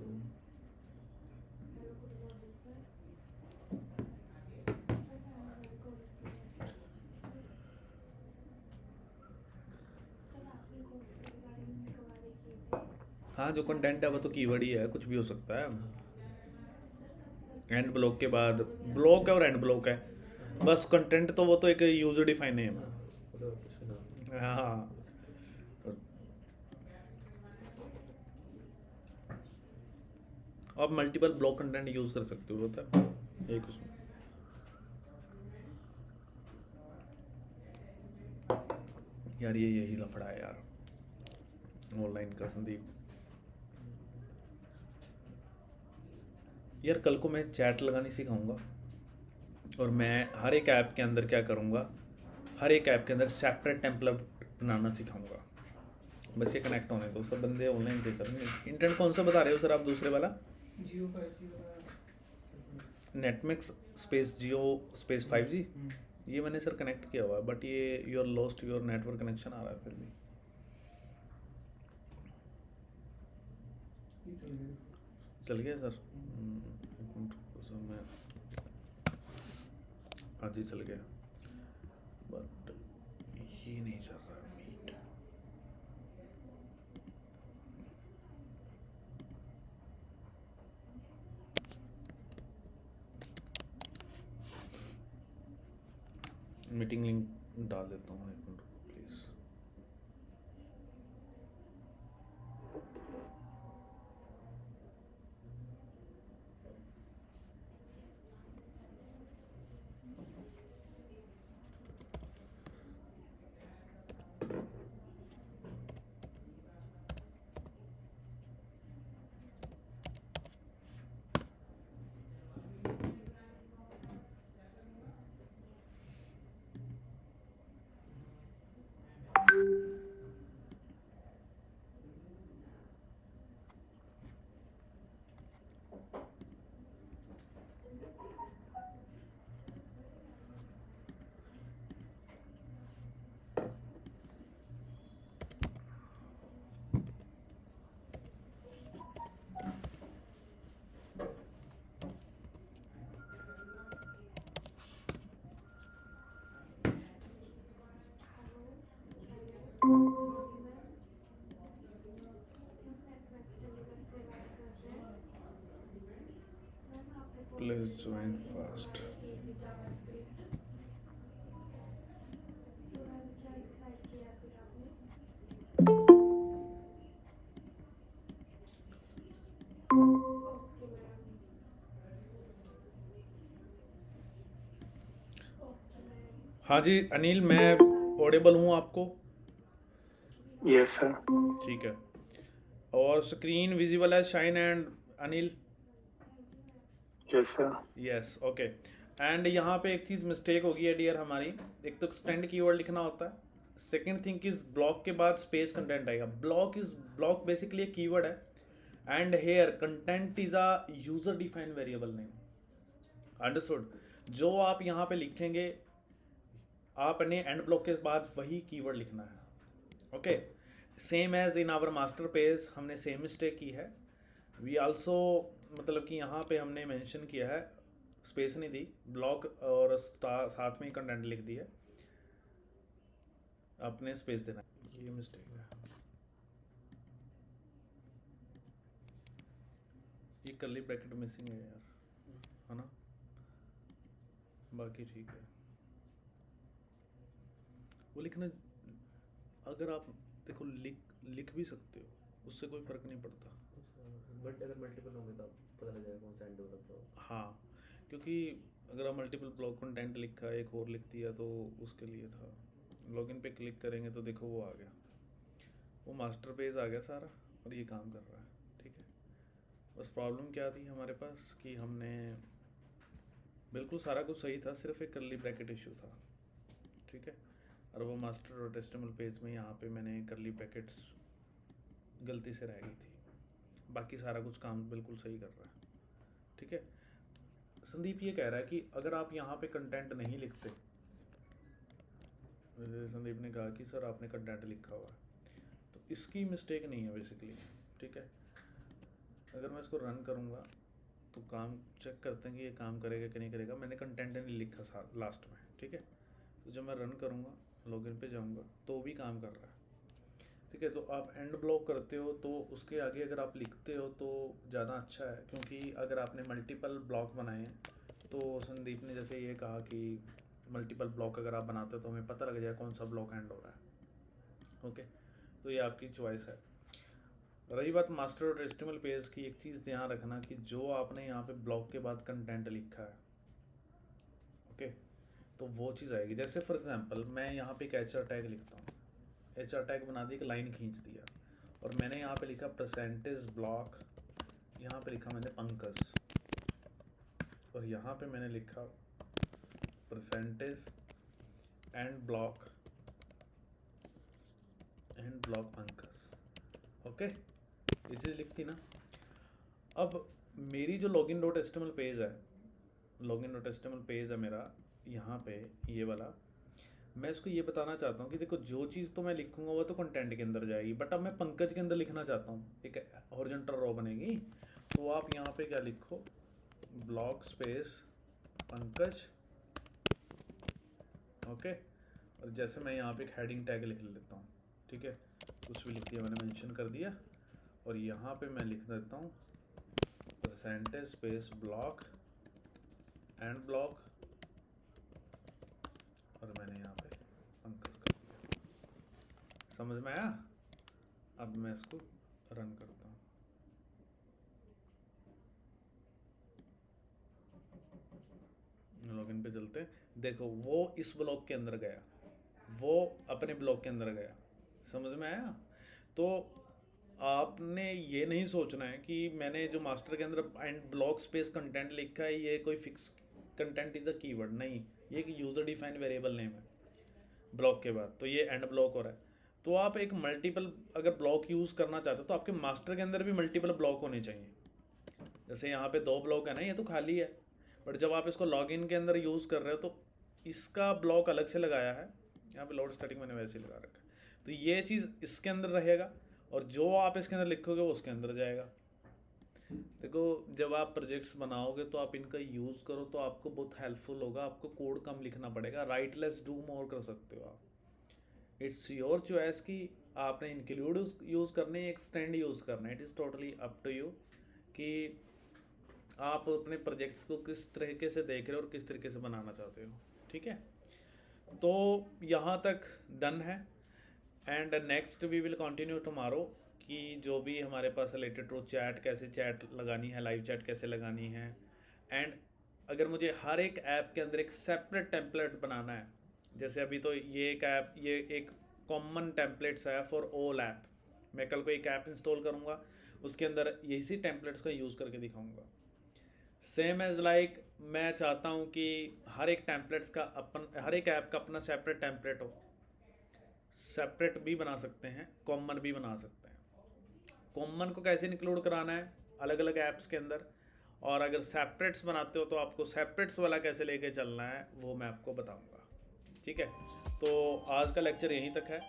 हाँ, जो कंटेंट है वो तो कीवर्ड ही है, कुछ भी हो सकता है। एंड ब्लॉक के बाद ब्लॉक है और एंड ब्लॉक है, बस कंटेंट तो वो तो एक यूजर डिफाइन नेम है। मतलब कुछ ना हाँ, आप मल्टीपल ब्लॉक कंटेंट यूज कर सकते हो, होता है एक उसमें। यार ये यही लफड़ा है यार ऑनलाइन का संदीप। यार कल को मैं चैट लगानी सिखाऊंगा, और मैं हर एक ऐप के अंदर क्या करूंगा, हर एक ऐप के अंदर सेपरेट टेम्पलेट बनाना सिखाऊंगा। बस ये कनेक्ट होने दो, सब बंदे ऑनलाइन थे सर। इंटरनेट कौन सा बता रहे हो सर आप दूसरे वाला? जियो 5G वाला। नेटमिक्स स्पेस जियो स्पेस 5G। ये मैंने सर कनेक्ट किया हुआ है, बट ये your lost your network connection आ रहा है फिर भी। ये चल गया। चल गया सर? एक मिनट रुको सर, मैं हाँ जी चल गया, बट ये नहीं चल रहा है मीट। मीटिंग लिंक डाल देता हूँ, एक minute please. Please join fast. हाँ जी अनिल, मैं ऑडिबल हूँ आपको? Yes sir. ठीक है, और स्क्रीन विजिबल है shine and Anil? Yes sir. Yes okay. And यहाँ पे एक चीज़ मिस्टेक होगी है डियर हमारी। एक तो एक्सटेंड कीवर्ड लिखना होता है, सेकंड थिंग इज ब्लॉक के बाद स्पेस कंटेंट आएगा। ब्लॉक बेसिकली एक कीवर्ड है, and here content is a user defined variable name. Understood? जो आप यहाँ पे लिखेंगे आपने एंड ब्लॉक के बाद वही कीवर्ड लिखना है। Okay, same as in our master page हमने सेम मिस्टेक की है। वी आल्सो मतलब कि यहाँ पे हमने मेंशन किया है, स्पेस नहीं दी, ब्लॉक और साथ में ही कंटेंट लिख दिया, आपने स्पेस देना, ये मिस्टेक है। ये कर्ली ब्रैकेट मिसिंग है यार, है ना? बाकी ठीक है। वो लिखना, अगर आप देखो लिख भी सकते हो, उससे कोई फर्क नहीं पड़ता। बट अगर मल्टीपल होंगे तो आप पता लग जाएगा कौन सा एंड डेवलप हो। हाँ, क्योंकि अगर आप मल्टीपल ब्लॉक कंटेंट लिखा है, एक और लिख दिया तो उसके लिए था। लॉगिन पे क्लिक करेंगे तो देखो वो आ गया, वो मास्टर पेज आ गया सारा और ये काम कर रहा है। ठीक है, बस प्रॉब्लम क्या थी हमारे पास कि हमने बिल्कुल सारा कुछ सही था, सिर्फ एक कर्ली ब्रैकेट इशू था। ठीक है, और वो मास्टर और टेस्टिमल पेज में यहाँ पे मैंने कर्ली ब्रैकेट्स गलती से रह गई थी, बाकी सारा कुछ काम बिल्कुल सही कर रहा है। ठीक है, संदीप ये कह रहा है कि अगर आप यहाँ पे कंटेंट नहीं लिखते, जैसे संदीप ने कहा कि सर आपने कंटेंट लिखा हुआ है, तो इसकी मिस्टेक नहीं है बेसिकली। ठीक है, अगर मैं इसको रन करूँगा तो काम चेक करते हैं कि ये काम करेगा कि नहीं करेगा। मैंने कंटेंट नहीं लिखा लास्ट में। ठीक है, तो जब मैं रन करूँगा, लॉगिन पे जाऊँगा तो भी काम कर रहा है। ठीक है, तो आप एंड ब्लॉक करते हो तो उसके आगे अगर आप लिखते हो तो ज़्यादा अच्छा है, क्योंकि अगर आपने मल्टीपल ब्लॉक बनाए हैं तो संदीप ने जैसे ये कहा कि मल्टीपल ब्लॉक अगर आप बनाते हो तो हमें पता लग जाए कौन सा ब्लॉक एंड हो रहा है। ओके, तो ये आपकी चॉइस है। रही बात मास्टर और टेस्टिमल पेज की, एक चीज़ ध्यान रखना कि जो आपने यहाँ पे ब्लॉक के बाद कंटेंट लिखा है, ओके, तो वो चीज़ आएगी। जैसे फॉर एग्जांपल मैं यहाँ पे एक HR टैग लिखता हूँ, HR टैग बना दी, एक लाइन खींच दिया और मैंने यहाँ पे लिखा परसेंटेज ब्लॉक, यहाँ पे लिखा मैंने पंकज, और यहाँ पे मैंने लिखा percentage and block Pankaj. Okay, ये चीज़ लिखती ना। अब मेरी जो लॉगिन डॉट एचटीएमएल पेज है, लॉगिन डॉट एचटीएमएल पेज है मेरा यहाँ पे ये वाला, मैं इसको ये बताना चाहता हूँ कि देखो जो चीज़ तो मैं लिखूंगा वो तो कंटेंट के अंदर जाएगी, बट अब मैं पंकज के अंदर लिखना चाहता हूँ, एक हॉरिजॉन्टल रो बनेगी। तो आप यहाँ पे क्या लिखो, ब्लॉक स्पेस पंकज। ओके, और जैसे मैं यहाँ पे एक हेडिंग टैग लिख लेता हूँ। ठीक है, कुछ भी लिख दिया मैंने, मेंशन कर दिया, और यहाँ पे मैं लिख देता हूँ percentage space block and block, और मैंने यहाँ पे पंकज कर दिया। समझ में आया? अब मैं इसको रन करता हूँ। लॉगिन पे चलते हैं, देखो वो इस ब्लॉक के अंदर गया, वो अपने ब्लॉक के अंदर गया। समझ में आया? तो आपने ये नहीं सोचना है कि मैंने जो मास्टर के अंदर एंड ब्लॉक स्पेस कंटेंट लिखा है ये कोई fix content is a keyword, नहीं, ये एक यूजर डिफाइंड वेरिएबल नेम है ब्लॉक के बाद, तो ये एंड ब्लॉक हो रहा है। तो आप एक मल्टीपल अगर ब्लॉक यूज़ करना चाहते हो तो आपके मास्टर के अंदर भी मल्टीपल ब्लॉक होने चाहिए। जैसे यहाँ पे 2 ब्लॉक है ना, ये तो खाली है, बट जब आप इसको लॉगिन के अंदर यूज़ कर रहे हो तो इसका ब्लॉक अलग से लगाया है, यहाँ पे लोड स्टार्टिंग मैंने वैसे ही लगा रखा है, तो ये चीज़ इसके अंदर रहेगा और जो आप इसके अंदर लिखोगे वो उसके अंदर जाएगा। देखो जब आप प्रोजेक्ट्स बनाओगे तो आप इनका यूज़ करो तो आपको बहुत हेल्पफुल होगा, आपको कोड कम लिखना पड़ेगा, राइट लेस डू मोर कर सकते हो आप। इट्स योर चॉइस कि आपने इंक्लूड यूज़ करने, एक्सटेंड यूज़ करना है, it is totally up to you कि आप अपने प्रोजेक्ट्स को किस तरीके से देख रहे हो और किस तरीके से बनाना चाहते हो। ठीक है, तो यहाँ तक डन है, and next we will continue tomorrow कि जो भी हमारे पास रिलेटेड टू चैट, कैसे चैट लगानी है, लाइव चैट कैसे लगानी है, एंड अगर मुझे हर एक ऐप के अंदर एक सेपरेट टेम्पलेट बनाना है, जैसे अभी तो ये एक ऐप, ये एक कॉमन टेम्पलेट्स है फॉर ऑल ऐप, मैं कल को एक ऐप इंस्टॉल करूँगा उसके अंदर इसी टेम्पलेट्स का यूज़ करके दिखाऊँगा। सेम एज लाइक मैं चाहता हूँ कि हर एक टेम्पलेट्स का हर एक ऐप का अपना सेपरेट टेम्पलेट हो, सेपरेट भी बना सकते हैं, कॉमन भी बना सकते हैं। कॉमन को कैसे इंक्लूड कराना है अलग अलग ऐप्स के अंदर, और अगर सेपरेट्स बनाते हो तो आपको सेपरेट्स वाला कैसे लेके चलना है वो मैं आपको बताऊंगा। ठीक है, तो आज का लेक्चर यहीं तक है।